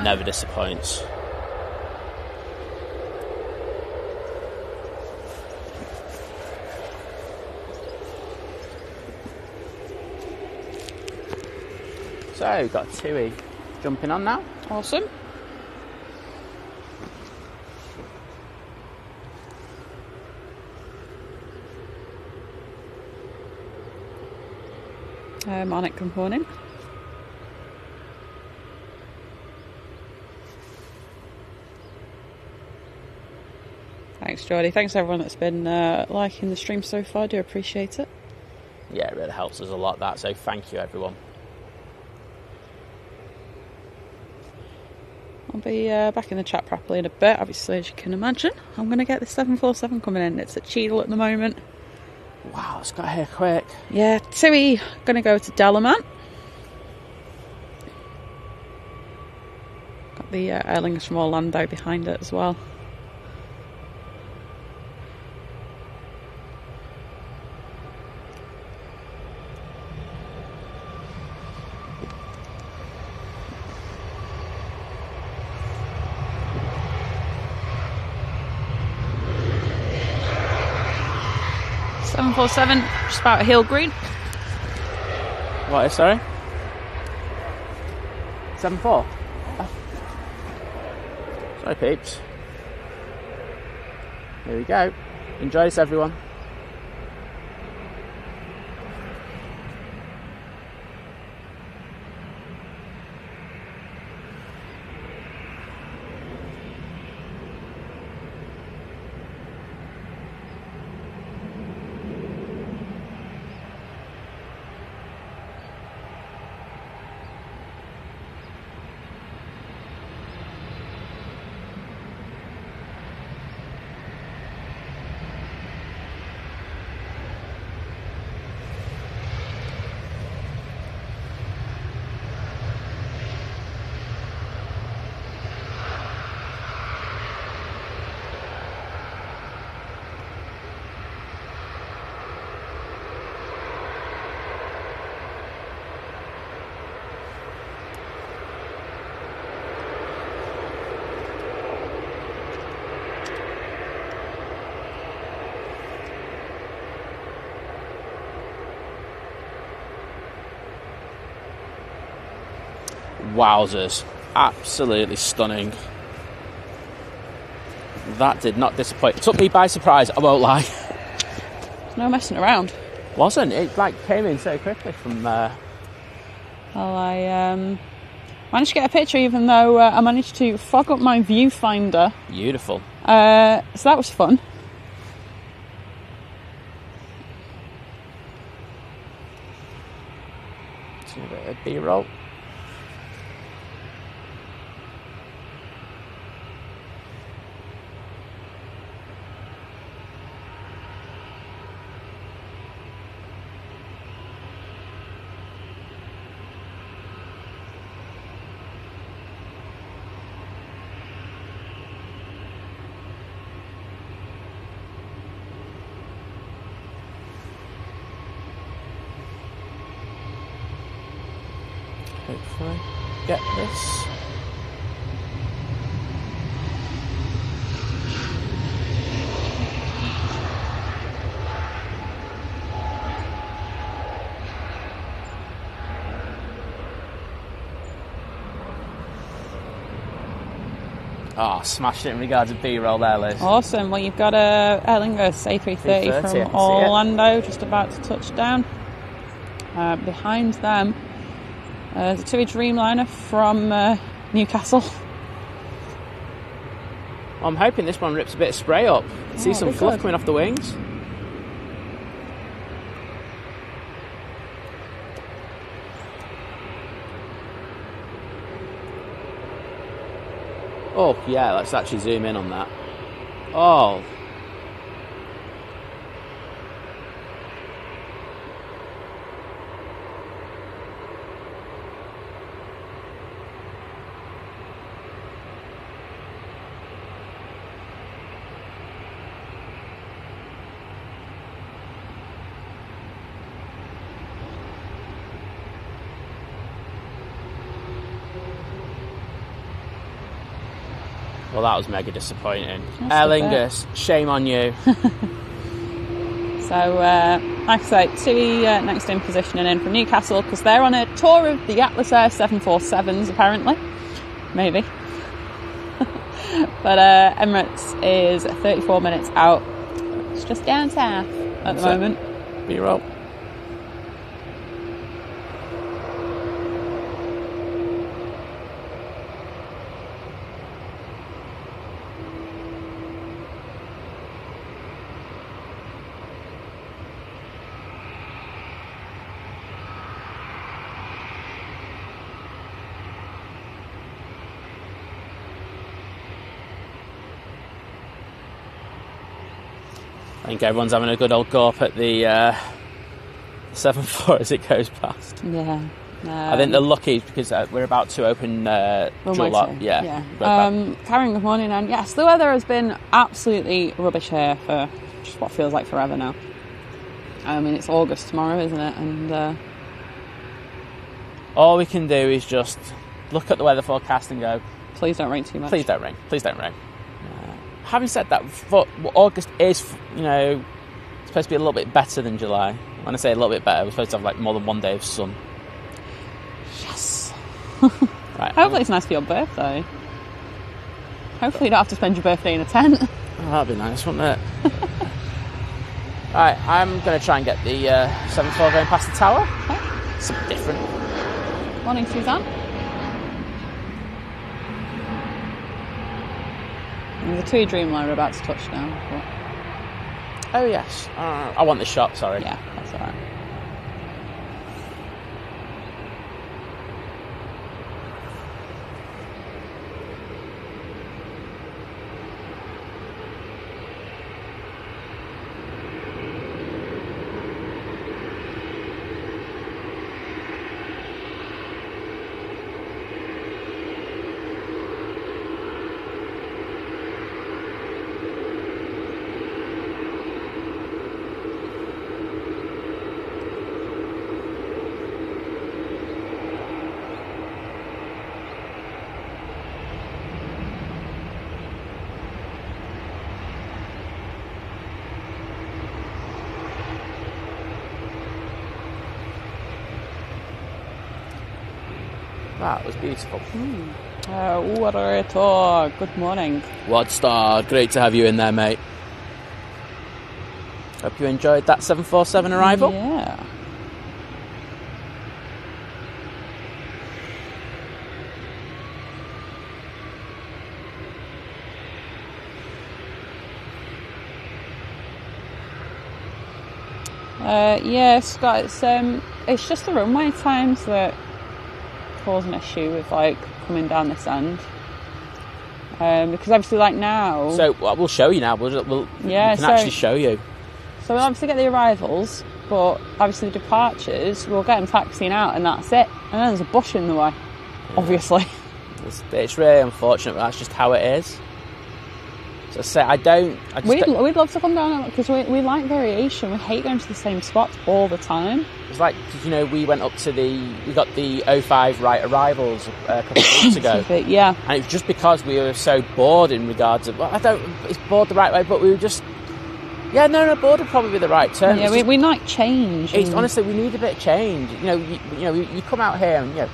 Never disappoints. So we've got Tui jumping on now. Awesome. Marnik, good morning. Thanks, Jordy. Thanks everyone that's been liking the stream so far. I do appreciate it. Yeah, it really helps us a lot, that. So thank you, everyone. I'll be back in the chat properly in a bit, obviously, as you can imagine. I'm going to get the 747 coming in. It's at Cheadle at the moment. Wow, it's got here quick. Yeah, Tui going to go to Delaman. Got the airlings from Orlando behind it as well. Just about a hill green. What is, sorry? 7.4? So peeps, here we go. Enjoy this, everyone. Wowzers, absolutely stunning. That did not disappoint. It took me by surprise, I won't lie. There's no messing around. Wasn't it? Came in so quickly from Well, I managed to get a picture even though I managed to fog up my viewfinder. Beautiful. So that was fun. It's a bit of B-roll. Hopefully get this. Oh, smashed it in regards to B-roll there, Liz. Awesome. Well, you've got a Aer Lingus A330 from Orlando just about to touch down. Behind them, the TUI Dreamliner from Newcastle. I'm hoping this one rips a bit of spray up. See some fluff coming off the wings. Oh, yeah, let's actually zoom in on that. Oh. Well, that was mega disappointing. Aer Lingus, shame on you. So, like I say, TUI next in positioning in from Newcastle because they're on a tour of the Atlas Air 747s, apparently. Maybe. But Emirates is 34 minutes out. It's just down south at the moment. B-roll. I think everyone's having a good old go up at the 7.4 as it goes past. Yeah. I think they're lucky because we're about to open dual lot. Yeah. Karen, good morning. And yes, the weather has been absolutely rubbish here for just what feels like forever now. I mean, it's August tomorrow, isn't it? And all we can do is just look at the weather forecast and go, please don't rain too much. Please don't rain. Please don't rain. Having said that, August is, supposed to be a little bit better than July. When I say a little bit better, we're supposed to have more than one day of sun. Yes. Right. Hopefully it's nice for your birthday. Hopefully you don't have to spend your birthday in a tent. Oh, that'd be nice, wouldn't it? Right, I'm going to try and get the 7-4 going past the tower. Okay. Something different. Morning, Suzanne. And the two Dreamliner are about to touch down. But... Oh, yes. I want the shot, sorry. Yeah, that's all right. That was beautiful. Water, good morning. Wadstar, great to have you in there, mate. Hope you enjoyed that 747 arrival. Yeah. Yeah, Scott, it's just the runway times that cause an issue with like coming down this end. Because obviously, like now. So we'll show you now. We can actually show you. So we'll obviously get the arrivals, but obviously the departures, we'll get them taxiing out, and that's it. And then there's a bush in the way, obviously. It's really unfortunate, but that's just how it is. So I say we'd love to come down because we like variation. We hate going to the same spots all the time. It's like, we went up to we got the 05 right arrivals a couple of weeks ago. Yeah. And it was just because we were so bored in regards of, it's bored the right way, but we were just, bored would probably be the right term. Yeah, we like change. Honestly, we need a bit of change. You come out here and,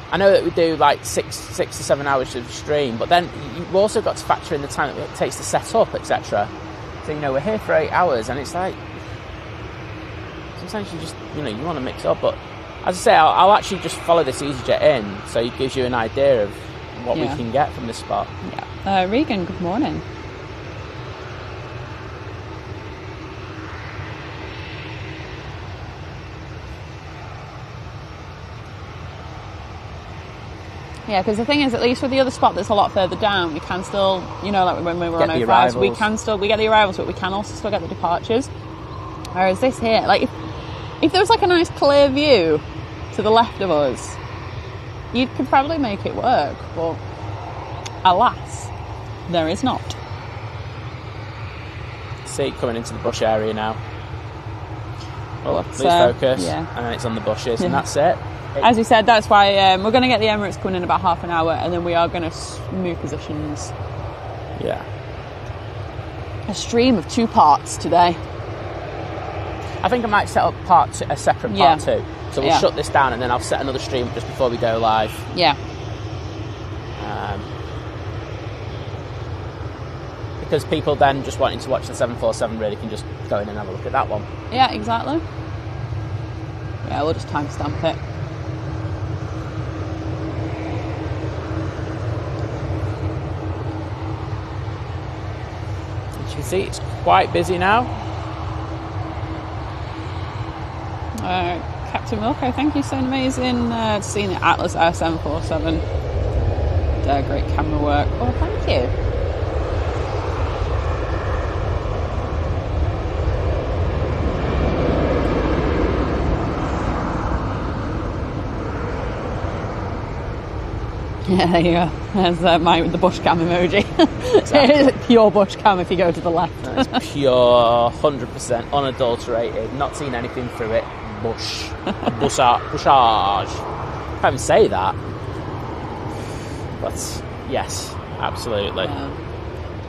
I know that we do like 6 to 7 hours of stream, but then you've also got to factor in the time that it takes to set up, etc. So, we're here for 8 hours, and it's like, sometimes you just, you want to mix up. But as I say, I'll actually just follow this EasyJet in, so it gives you an idea of what we can get from this spot. Yeah. Regan, good morning. Yeah, because the thing is, at least with the other spot that's a lot further down, we can still, like when we were on 05, we get the arrivals, but we can also still get the departures. Whereas this here, like, if there was like a nice clear view to the left of us, you could probably make it work, but alas, there is not. See it coming into the bush area now. Oh, lose focus, and then it's on the bushes, and that's it. As we said, that's why we're going to get the Emirates coming in about half an hour, and then we are going to move positions. Yeah. A stream of 2 parts today. I think I might set up a separate part 2. So we'll shut this down, and then I'll set another stream just before we go live. Yeah. Because people then just wanting to watch the 747 really can just go in and have a look at that one. Yeah, exactly. Yeah, we'll just timestamp it. As you can see, it's quite busy now. Captain Milko, thank you, so amazing seeing the Atlas Air 747. Great camera work. Oh, thank you. Yeah, there you go. There's the bush cam emoji. Exactly. It is pure bush cam if you go to the left. It's pure, 100% unadulterated. Not seen anything through it. Bush. Bushage. Can't even say that. But yes, absolutely. Yeah.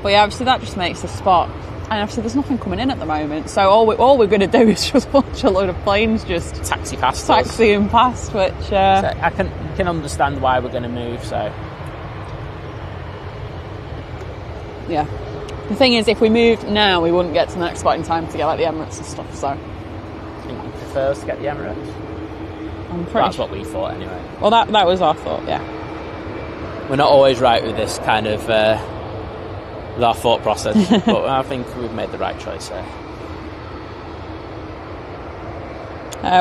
But yeah, obviously that just makes the spot. And obviously there's nothing coming in at the moment. So all we're going to do is just watch a load of planes just taxiing past, which... So I can understand why we're going to move, so... Yeah. The thing is, if we moved now, we wouldn't get to the next spot in time to get like the Emirates and stuff. So I think you prefer us to get the Emirates. That's what we thought anyway. Well, that was our thought. Yeah. We're not always right with this kind of with our thought process, but I think we've made the right choice there.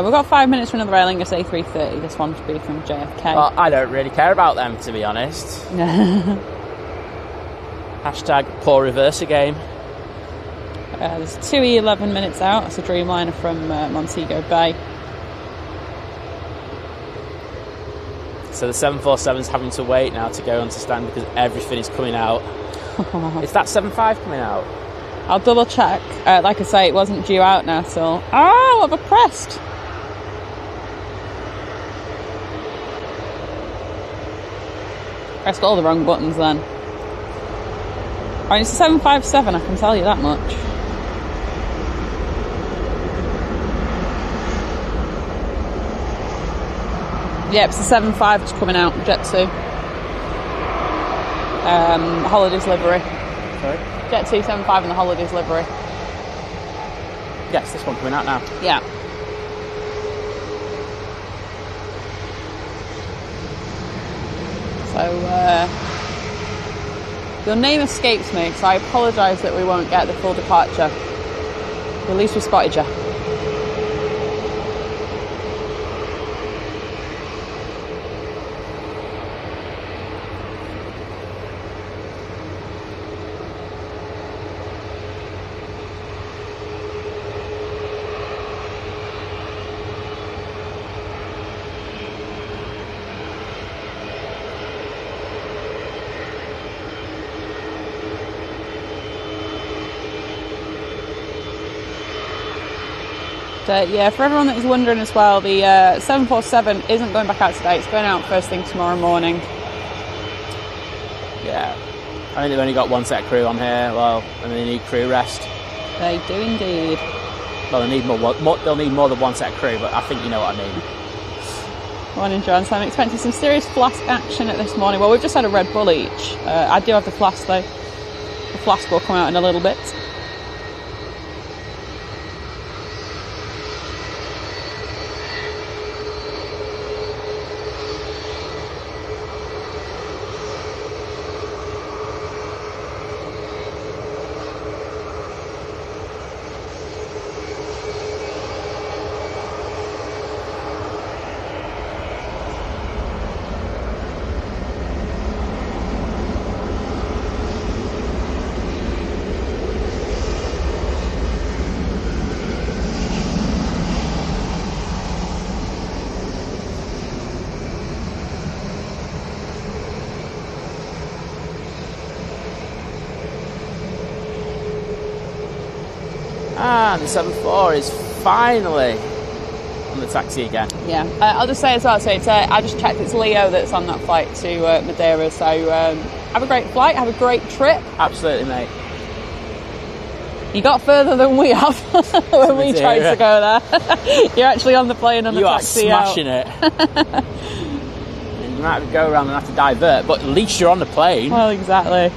We've got 5 minutes for another Aer Lingus A330. This one to be from JFK. Well, I don't really care about them, to be honest. Hashtag poor reverser game. There's two E11 minutes out. That's a Dreamliner from Montego Bay. So the 747's having to wait now to go onto stand because everything is coming out. Is that 75 coming out? I'll double check. Like I say, it wasn't due out now till... Oh, I've pressed. Pressed all the wrong buttons then. Right, it's a 757, I can tell you that much. Yep, it's the 75 that's coming out, Jet 2. Holidays livery. Sorry? Jet 275 in the Holidays livery. Yes, this one coming out now. Yeah. So, your name escapes me, so I apologise that we won't get the full departure. At least we spotted you. Yeah, for everyone that is wondering as well, the 747 isn't going back out today. It's going out first thing tomorrow morning. Yeah. I think they've only got one set of crew on here, well, and they need crew rest. They do indeed. Well, they need they'll need more than one set of crew, but I think you know what I mean. Morning, John. So I'm expecting some serious flask action at this morning. Well, we've just had a Red Bull each. I do have the flask though. The flask will come out in a little bit. And the 74 is finally on the taxi again. Yeah, I'll just say as well, so it's, I just checked, it's Leo that's on that flight to Madeira, so have a great flight, have a great trip. Absolutely, mate. You got further than we have when we tried to go there. You're actually on the plane on the taxi You are smashing it. You might have to go around and have to divert, but at least you're on the plane. Well, exactly.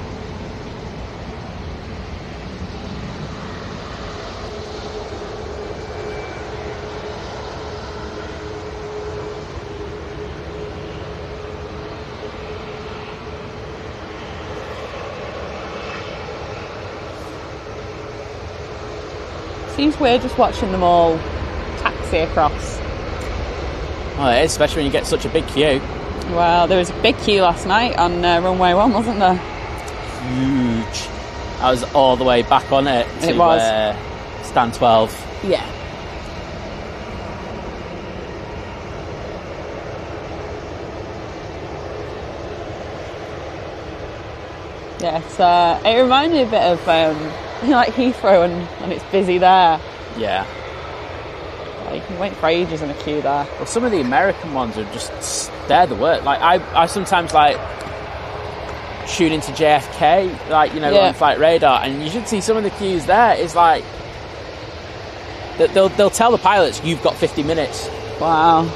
Seems weird just watching them all taxi across. Well, it is, especially when you get such a big queue. Well, there was a big queue last night on runway 1, wasn't there? Huge. I was all the way back on it to it was. stand 12. Yeah. Yeah, it reminded me a bit of like Heathrow and it's busy there. Yeah. You can wait for ages in a queue there. Well, some of the American ones are just, they're the worst. Like, I sometimes, like, tune into JFK, like, you know, on Flight Radar, and you should see some of the queues there. It's like, they'll tell the pilots, you've got 50 minutes. Wow.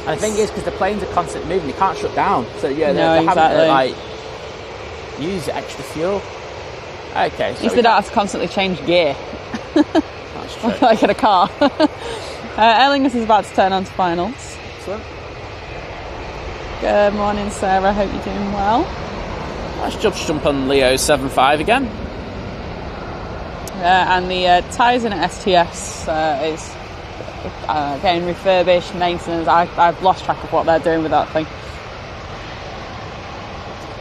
And the thing is, because the planes are constantly moving, they can't shut down. So yeah, they're exactly. having to like use extra fuel. Okay, so at least they don't have to constantly change gear. That's true. Like in a car. Aer Lingus is about to turn on to finals. Excellent. Good morning, Sarah. Hope you're doing well. Let's jump on Leo 75 again. And the tyres in at STS is getting refurbished, maintenance. I've lost track of what they're doing with that thing.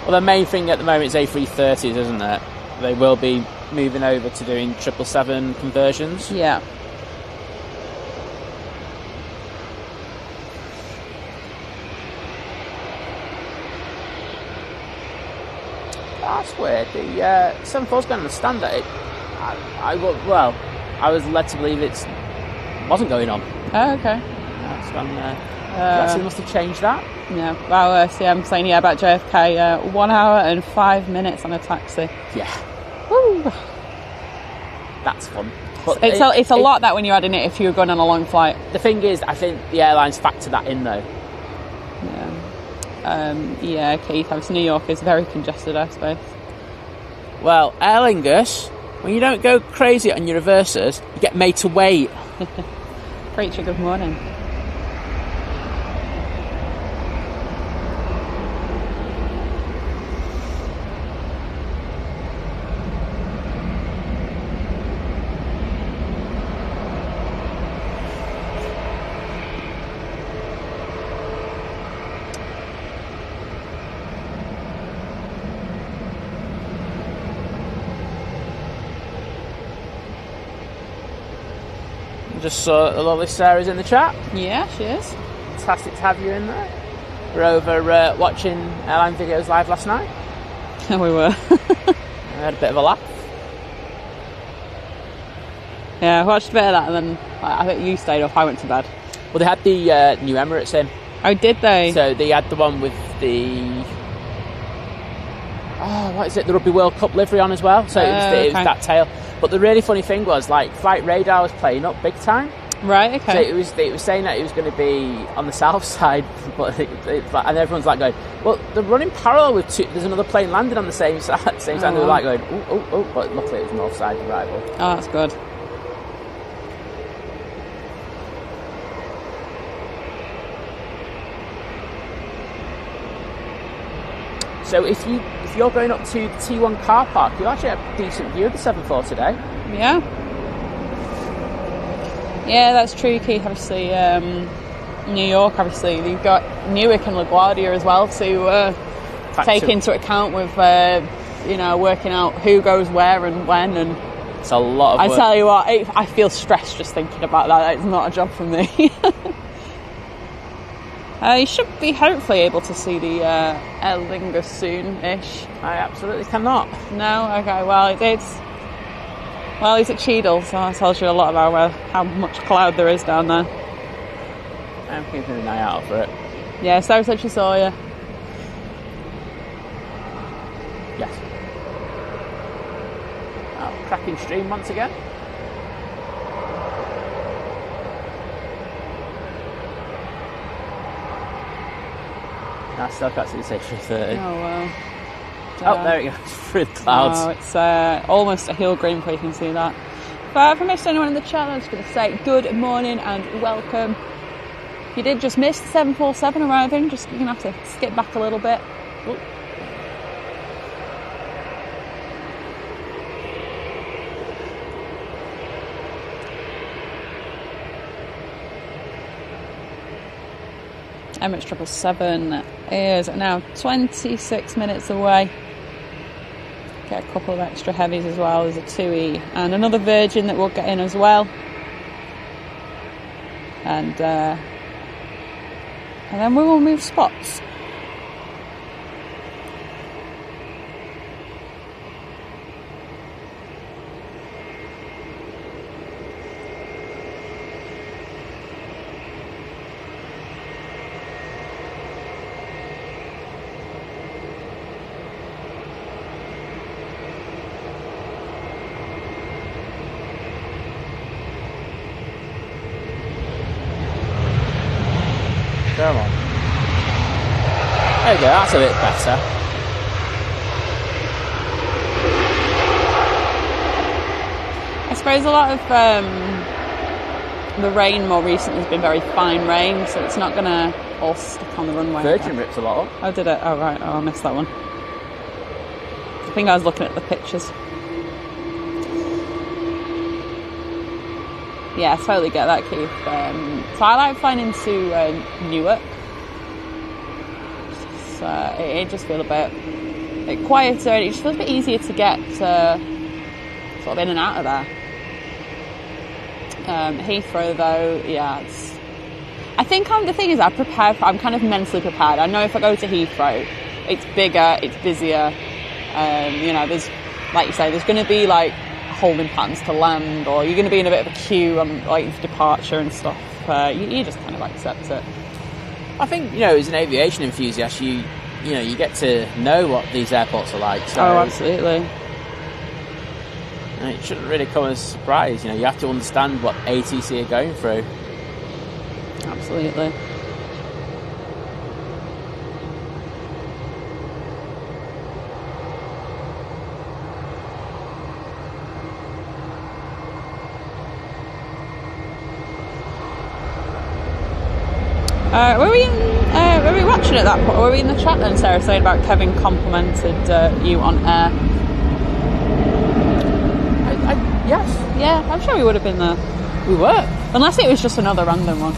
Well, the main thing at the moment is A330s, isn't it? They will be moving over to doing 777 conversions. Yeah. That's weird. The 74's going on the standard. I was led to believe it wasn't going on. Oh, okay. That's gone. They must have changed that. Yeah. Well, see, I'm saying about JFK. 1 hour and 5 minutes on a taxi. Yeah. Woo. That's fun. But it's a lot that when you're adding it if you're going on a long flight. The thing is, I think the airlines factor that in though. Yeah, Keith, obviously New York is very congested airspace. Well, Aer Lingus, when you don't go crazy on your reversers, you get made to wait. Preacher, good morning. Just saw the lovely Sarah's in the chat. Yeah, she is. Fantastic to have you in there. We're over watching airline videos live last night. We were. I had a bit of a laugh. Yeah, I watched a bit of that and then I think you stayed up, I went to bed. Well, they had the new Emirates in. Oh, did they? So they had the one with the... what is it? The Rugby World Cup livery on as well. So it was that tail. But the really funny thing was, like, Flight Radar was playing up big time. Right, okay. So it was saying that it was going to be on the south side, but and everyone's like going, well, they're running parallel with there's another plane landing on the same side. They were like going, oh, but luckily it was north side arrival. Oh, that's good. So if you're going up to the T1 car park, you'll actually have a decent view of the 74 today. Yeah. Yeah, that's true, Keith. Obviously, New York, obviously, you've got Newark and LaGuardia as well to take into account with, working out who goes where and when. And it's a lot of work. I tell you what, I feel stressed just thinking about that. It's not a job for me. You should be hopefully able to see the Aer Lingus soon-ish. I absolutely cannot. No? Okay, well, he's at Cheadle, so that tells you a lot about how much cloud there is down there. I'm keeping an eye out for it. Yeah, Sarah said she saw you. Yes. Oh, cracking stream once again. I still can't see the 330. Oh, wow. Oh, there it goes, through the clouds. Oh, it's almost a hill green where you can see that. But if I missed anyone in the chat, I'm just going to say good morning and welcome. If you did just miss the 747 arriving, you're going to have to skip back a little bit. Ooh. Emirates 777 is now 26 minutes away. Get a couple of extra heavies as well. There's a 2E and another Virgin that we'll get in as well. And then we will move spots. Come on. There you go, that's a bit better. I suppose a lot of the rain more recently has been very fine rain, so it's not going to all stick on the runway. Virgin ripped a lot up. Oh, did it? Oh, right. Oh, I missed that one. I think I was looking at the pictures. Yeah, I totally get that, Keith. So I like flying into Newark. So it just feels a bit quieter. It just feels a bit easier to get sort of in and out of there. Heathrow, though, yeah, I think the thing is, I'm kind of mentally prepared. I know if I go to Heathrow, it's bigger, it's busier. There's, like you say, there's going to be like holding patterns to land, or you're going to be in a bit of a queue on like departure and stuff. You just kind of accept it. I think, as an aviation enthusiast, you get to know what these airports are like. So, oh, absolutely. It shouldn't really come as a surprise. You have to understand what ATC are going through. Absolutely. Were we watching at that point? Were we in the chat then, Sarah, saying about Kevin complimented you on air? Yes. Yeah, I'm sure we would have been there. We were. Unless it was just another random one.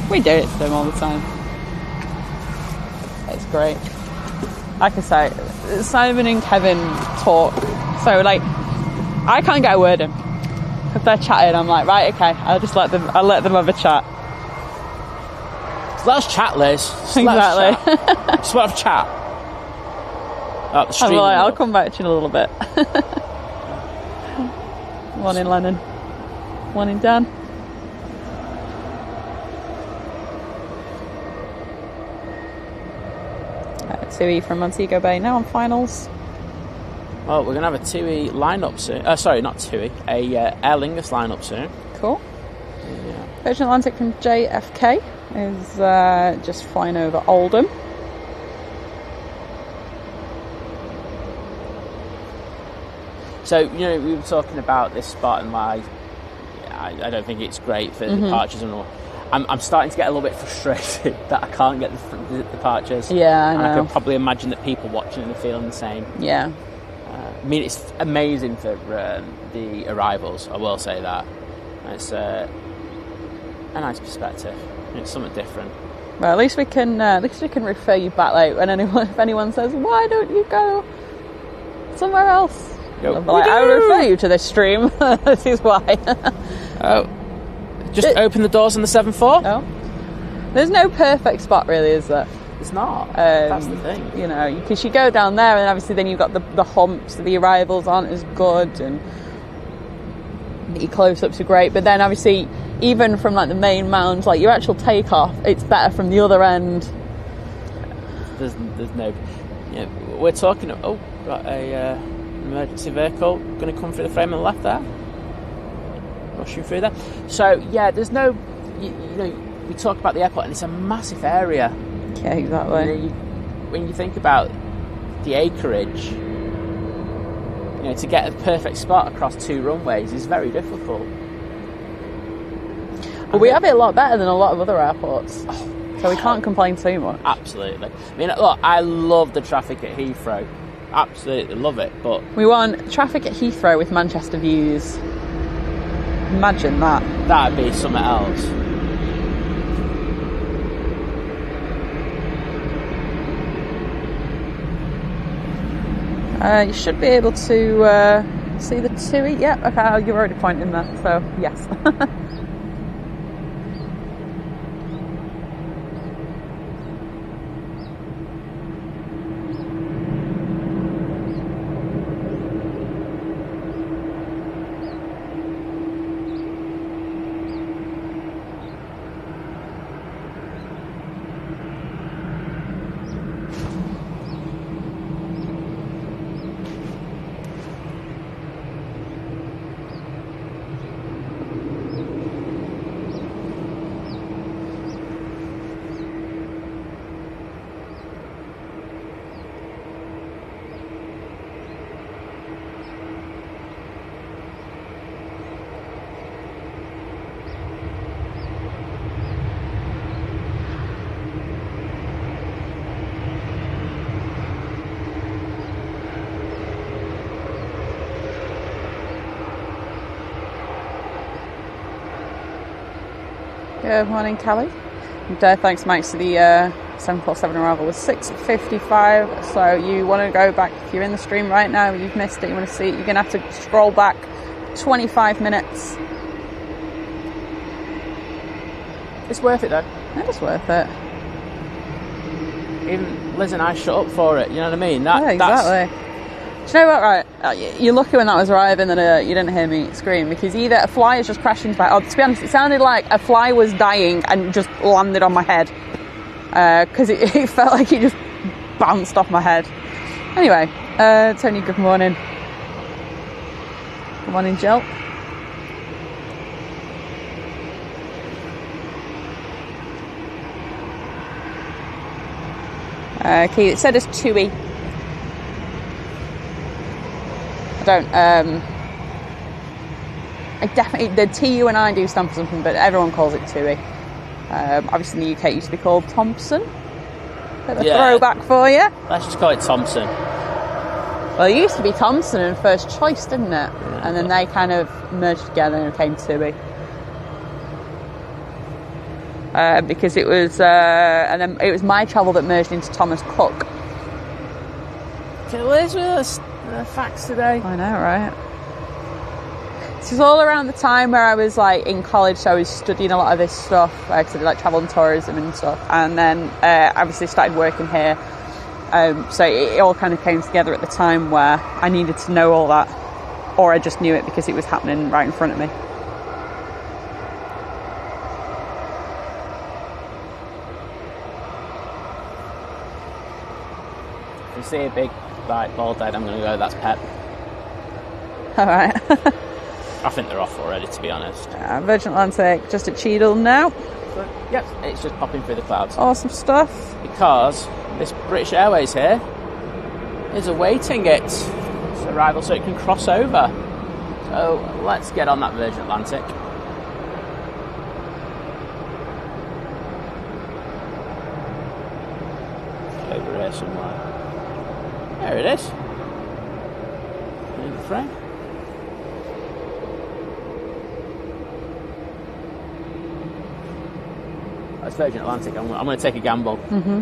We do it to them all the time. It's great. Like I say, Simon and Kevin talk. So, like, I can't get a word in. If they're chatting, I'm like, right, okay, I'll let them have a chat. So let's chat, Liz. Exactly. Just want to chat. I'll come back to you in a little bit. Morning, Lennon. Morning, Dan. TUI from Montego Bay now on finals. Well, we're going to have a TUI line-up soon. Sorry, not TUI. Aer Lingus line-up soon. Cool. Yeah. Virgin Atlantic from JFK is just flying over Oldham. So, we were talking about this spot and why I don't think it's great for departures and all. I'm starting to get a little bit frustrated that I can't get the departures. Yeah, I know. And I can probably imagine that people watching are feeling the same. Yeah. It's amazing for the arrivals, I will say that. It's a nice perspective. It's something different. Well, at least we can refer you back. Like if anyone says, "Why don't you go somewhere else?" I'll refer you to this stream. This is why. Open the doors on the 7th floor. Oh, there's no perfect spot, really, is there? It's not. That's the thing. Because you go down there, and obviously then you've got the humps. The arrivals aren't as good, and your close-ups are great. But then, obviously, even from like the main mound, like your actual takeoff, it's better from the other end. There's no. We're talking. Oh, got a emergency vehicle going to come through the frame on the left there. Rushing through there. So yeah, there's no. We talk about the airport, and it's a massive area. Yeah, exactly. When you think about the acreage, to get a perfect spot across two runways is very difficult. But we have it a lot better than a lot of other airports, so we can't complain too much. Absolutely. I mean, look, I love the traffic at Heathrow. Absolutely love it, but we want traffic at Heathrow with Manchester views. Imagine that. That'd be something else. You should be able to see the TUI. Yeah, okay, you're already pointing there, so yes. Good morning, Kelly. And thanks, Max, to the 747 arrival was 6:55. So you want to go back, if you're in the stream right now, you've missed it, you want to see it, you're going to have to scroll back 25 minutes. It's worth it, though. It is worth it. Even Liz and I shut up for it, you know what I mean? Yeah, exactly. Do you know what, right? You're lucky when that was arriving that you didn't hear me scream, because either a fly is just crashing into my... Oh, to be honest, it sounded like a fly was dying and just landed on my head. Because it felt like it just bounced off my head. Anyway, Tony, good morning. Good morning, Jill. Okay, it said it's TUI. I definitely, the TU and I do stand for something, but everyone calls it TUI. Obviously in the UK it used to be called Thompson. Bit of a throwback for you. Let's just call it Thompson. Well, it used to be Thompson and First Choice, didn't it? Yeah. And then they kind of merged together and became TUI. Because it was, and then it was My Travel that merged into Thomas Cook. Okay, Liz with us. Facts today. I know, right? This was all around the time where I was like in college, so I was studying a lot of this stuff because I did like travel and tourism and stuff, and then obviously started working here. So it all kind of came together at the time where I needed to know all that, or I just knew it because it was happening right in front of me. If you see a big like bald head, I'm going to go, that's Pep. Alright. I think they're off already, to be honest. Virgin Atlantic just at Cheadle now. Yep, it's just popping through the clouds. Awesome stuff. Because this British Airways here is awaiting its arrival so it can cross over. So let's get on that Virgin Atlantic. Over here somewhere. There it is. In the frame. That's Virgin Atlantic. I'm going to take a gamble. Mm-hmm.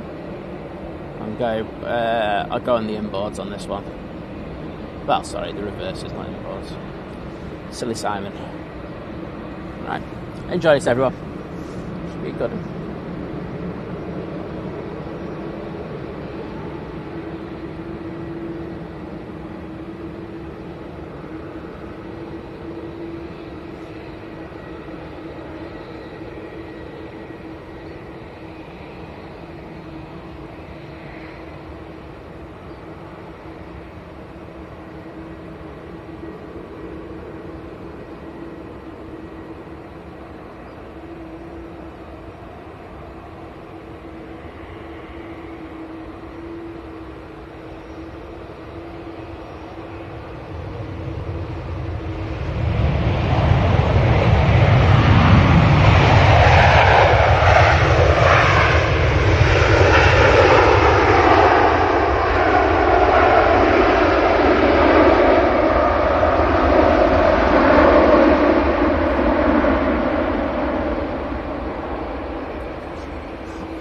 I'll go on the inboards on this one. Well, sorry, the reverse is not inboards. Silly Simon. Right. Enjoy this, everyone. Should be a good one.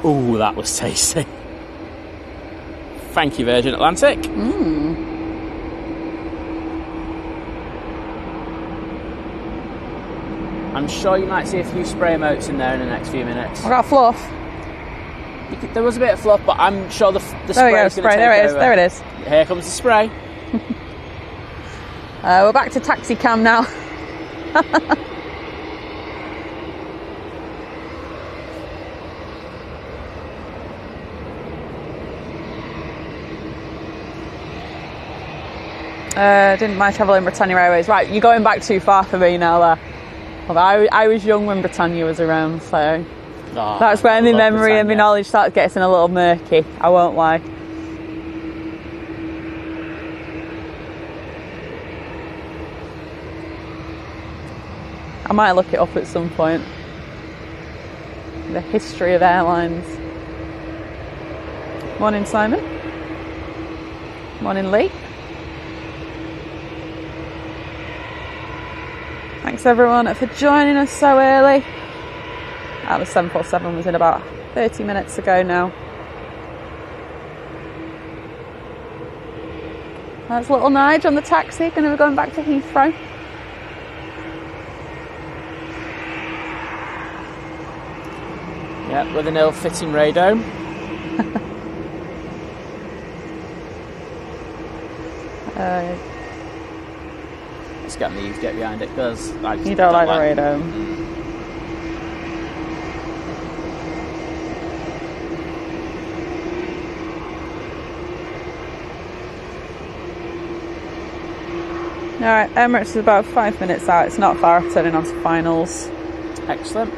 Ooh, that was tasty. Thank you, Virgin Atlantic. I'm sure you might see a few spray emotes in there in the next few minutes. I got a fluff. There was a bit of fluff, but I'm sure the there spray we go, is going to take there it is, over. there it is. Here comes the spray. We're back to taxi cam now. Didn't My Travel in Britannia Airways. Right, you're going back too far for me now there. Well, I was young when Britannia was around, so that's where my memory Britannia and my knowledge starts getting a little murky, I won't lie. I might look it up at some point. The history of airlines. Morning, Simon. Morning, Lee. Thanks everyone for joining us so early. Atlas 747 was in about 30 minutes ago now. That's little Nige on the taxi, going to be going back to Heathrow. Yeah, with an ill-fitting radome. Let's get me get behind it because you don't like the radome. Alright, Emirates is about 5 minutes out. It's not far off turning on to finals. Excellent.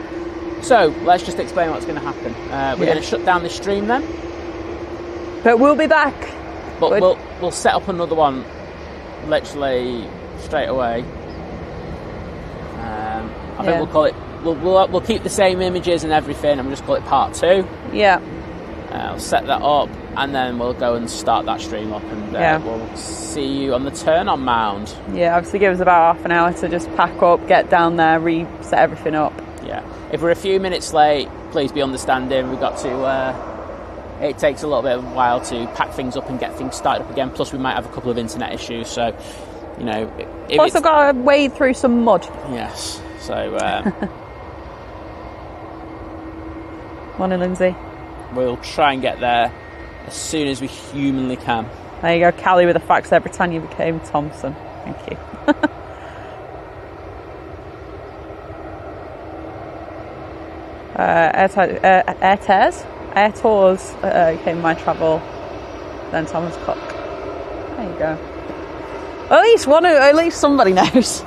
So, let's just explain what's going to happen. We're going to shut down this stream then. But we'll be back. But we'll set up another one literally straight away. I think we'll call it... We'll keep the same images and everything and we'll just call it part 2. Yeah. We'll set that up and then we'll go and start that stream up and we'll see you on the turn-on mound. Yeah, obviously give us about half an hour to just pack up, get down there, reset everything up. Yeah. If we're a few minutes late, please be understanding. We've got to... it takes a little bit of a while to pack things up and get things started up again. Plus, we might have a couple of internet issues. So, you know... Plus, I've got to wade through some mud. Yes. So... Morning, Lindsay. We'll try and get there as soon as we humanly can. There you go. Callie with the facts there. Britannia became Thompson. Thank you. Air Tours came my travel, then Thomas Cook. There you go. At least somebody knows.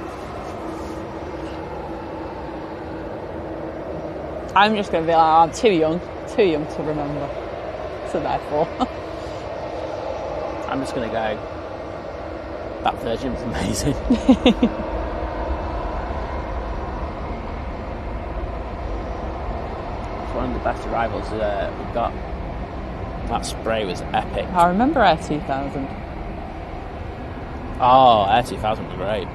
I'm just going to be like, I'm too young to remember. So therefore, I'm just going to go. That Virgin was amazing. One of the best arrivals we've got. That spray was epic. I remember Air 2000. Oh, Air 2000 was great.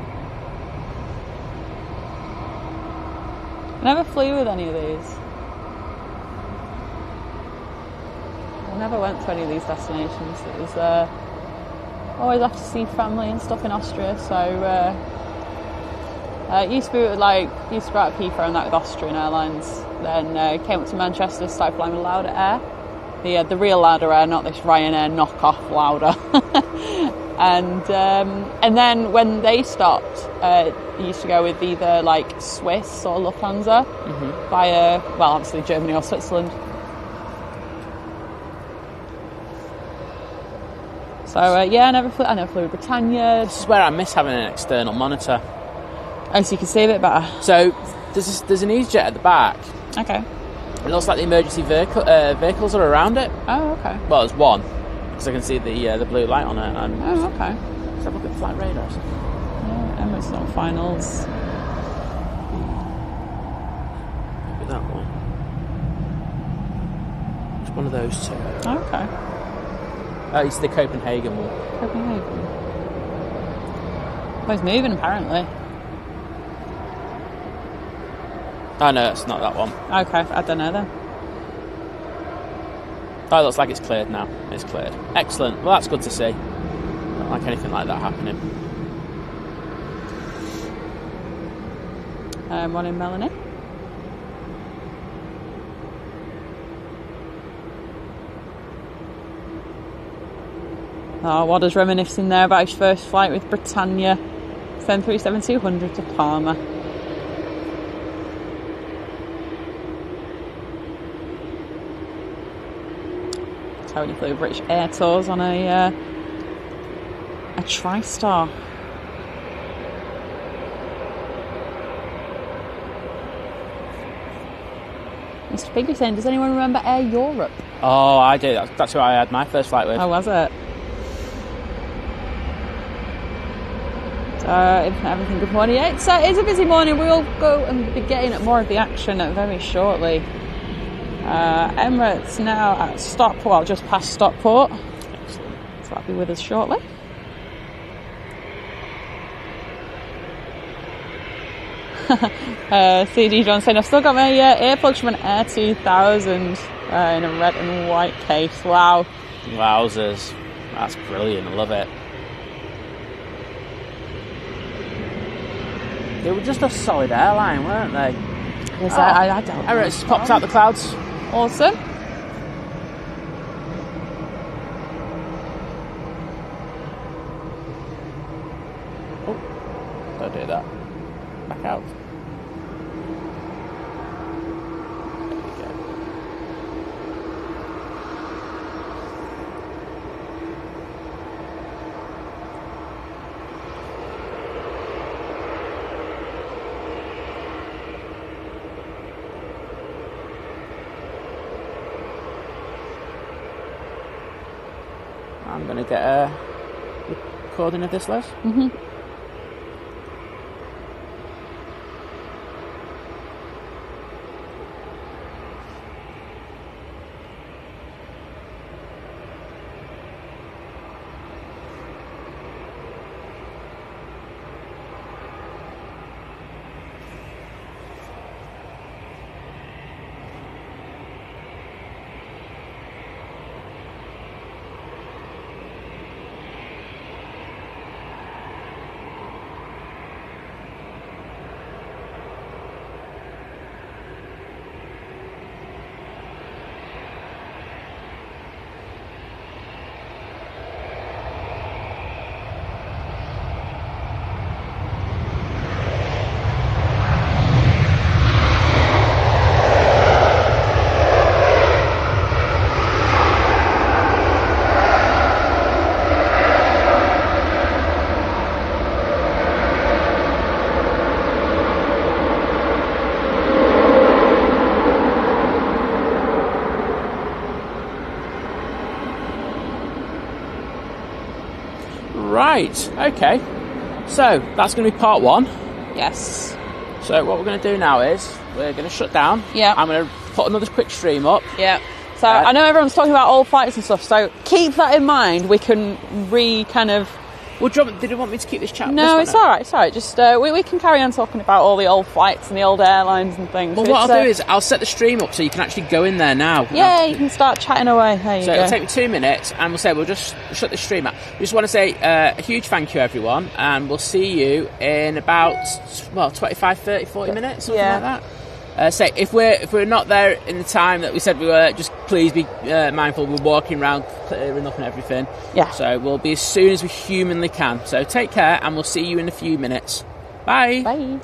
I never flew with any of these. I never went to any of these destinations. It was always have to see family and stuff in Austria, so used to go out of Heathrow and that with Austrian Airlines. Then came up to Manchester, started flying with Lauda Air, the real Lauda Air, not this Ryanair knockoff Lauda. And then when they stopped, used to go with either like Swiss or Lufthansa via, well, obviously Germany or Switzerland. So I never flew with Britannia. This is where I miss having an external monitor. Oh, so you can see a bit better. So there's an EasyJet at the back. Okay. It looks like the emergency vehicles are around it. Oh, okay. Well, there's one because I can see the blue light on it. And okay. Let's have a look at flight radars. Yeah, Emirates not finals. Maybe that one. It's one of those two. Okay. Oh, it's the Copenhagen one. Copenhagen. Well, it's moving apparently. Oh no, it's not that one. Okay, I don't know then. Oh, it looks like it's cleared now. It's cleared. Excellent. Well, that's good to see. Don't like anything like that happening. Morning, Melanie. Oh, Wadder's reminiscing there about his first flight with Britannia. 737-200 to Palma. Tony flew British Air Tours on a TriStar. Mr. Piggy saying, does anyone remember Air Europe? Oh, I do. That's who I had my first flight with. Oh, was it? Everything good morning. Yeah, it's a busy morning. We'll go and be getting at more of the action very shortly. Emirates now at Stockport, just past Stockport. Excellent. So that'll be with us shortly. CD John saying, I've still got my earplugs from an Air 2000 in a red and white case. Wow. Wowzers. That's brilliant. I love it. They were just a solid airline, weren't they? Yes, I don't know. Emirates popped out the clouds. Awesome. Oh, don't do that. Back out. There we go. I'm going to get a recording of this, Liz. Mm-hmm. Right, okay. So, that's going to be part one. Yes. So, what we're going to do now is, we're going to shut down. Yeah. I'm going to put another quick stream up. Yeah. So, I know everyone's talking about old flights and stuff, so keep that in mind. We can Well, did you want me to keep this chat? No, it's all right. It's all right. Just we can carry on talking about all the old flights and the old airlines and things. Well, what I'll do is I'll set the stream up so you can actually go in there now. Yeah, you can start chatting away. There you go. It'll take me 2 minutes, and we'll just shut the stream out. We just want to say a huge thank you, everyone, and we'll see you in about 25, 30, 40 minutes, something like that. Say if we're not there in the time that we said we were, just please be mindful. We're walking around clearing up and everything. Yeah. So we'll be as soon as we humanly can. So take care, and we'll see you in a few minutes. Bye. Bye.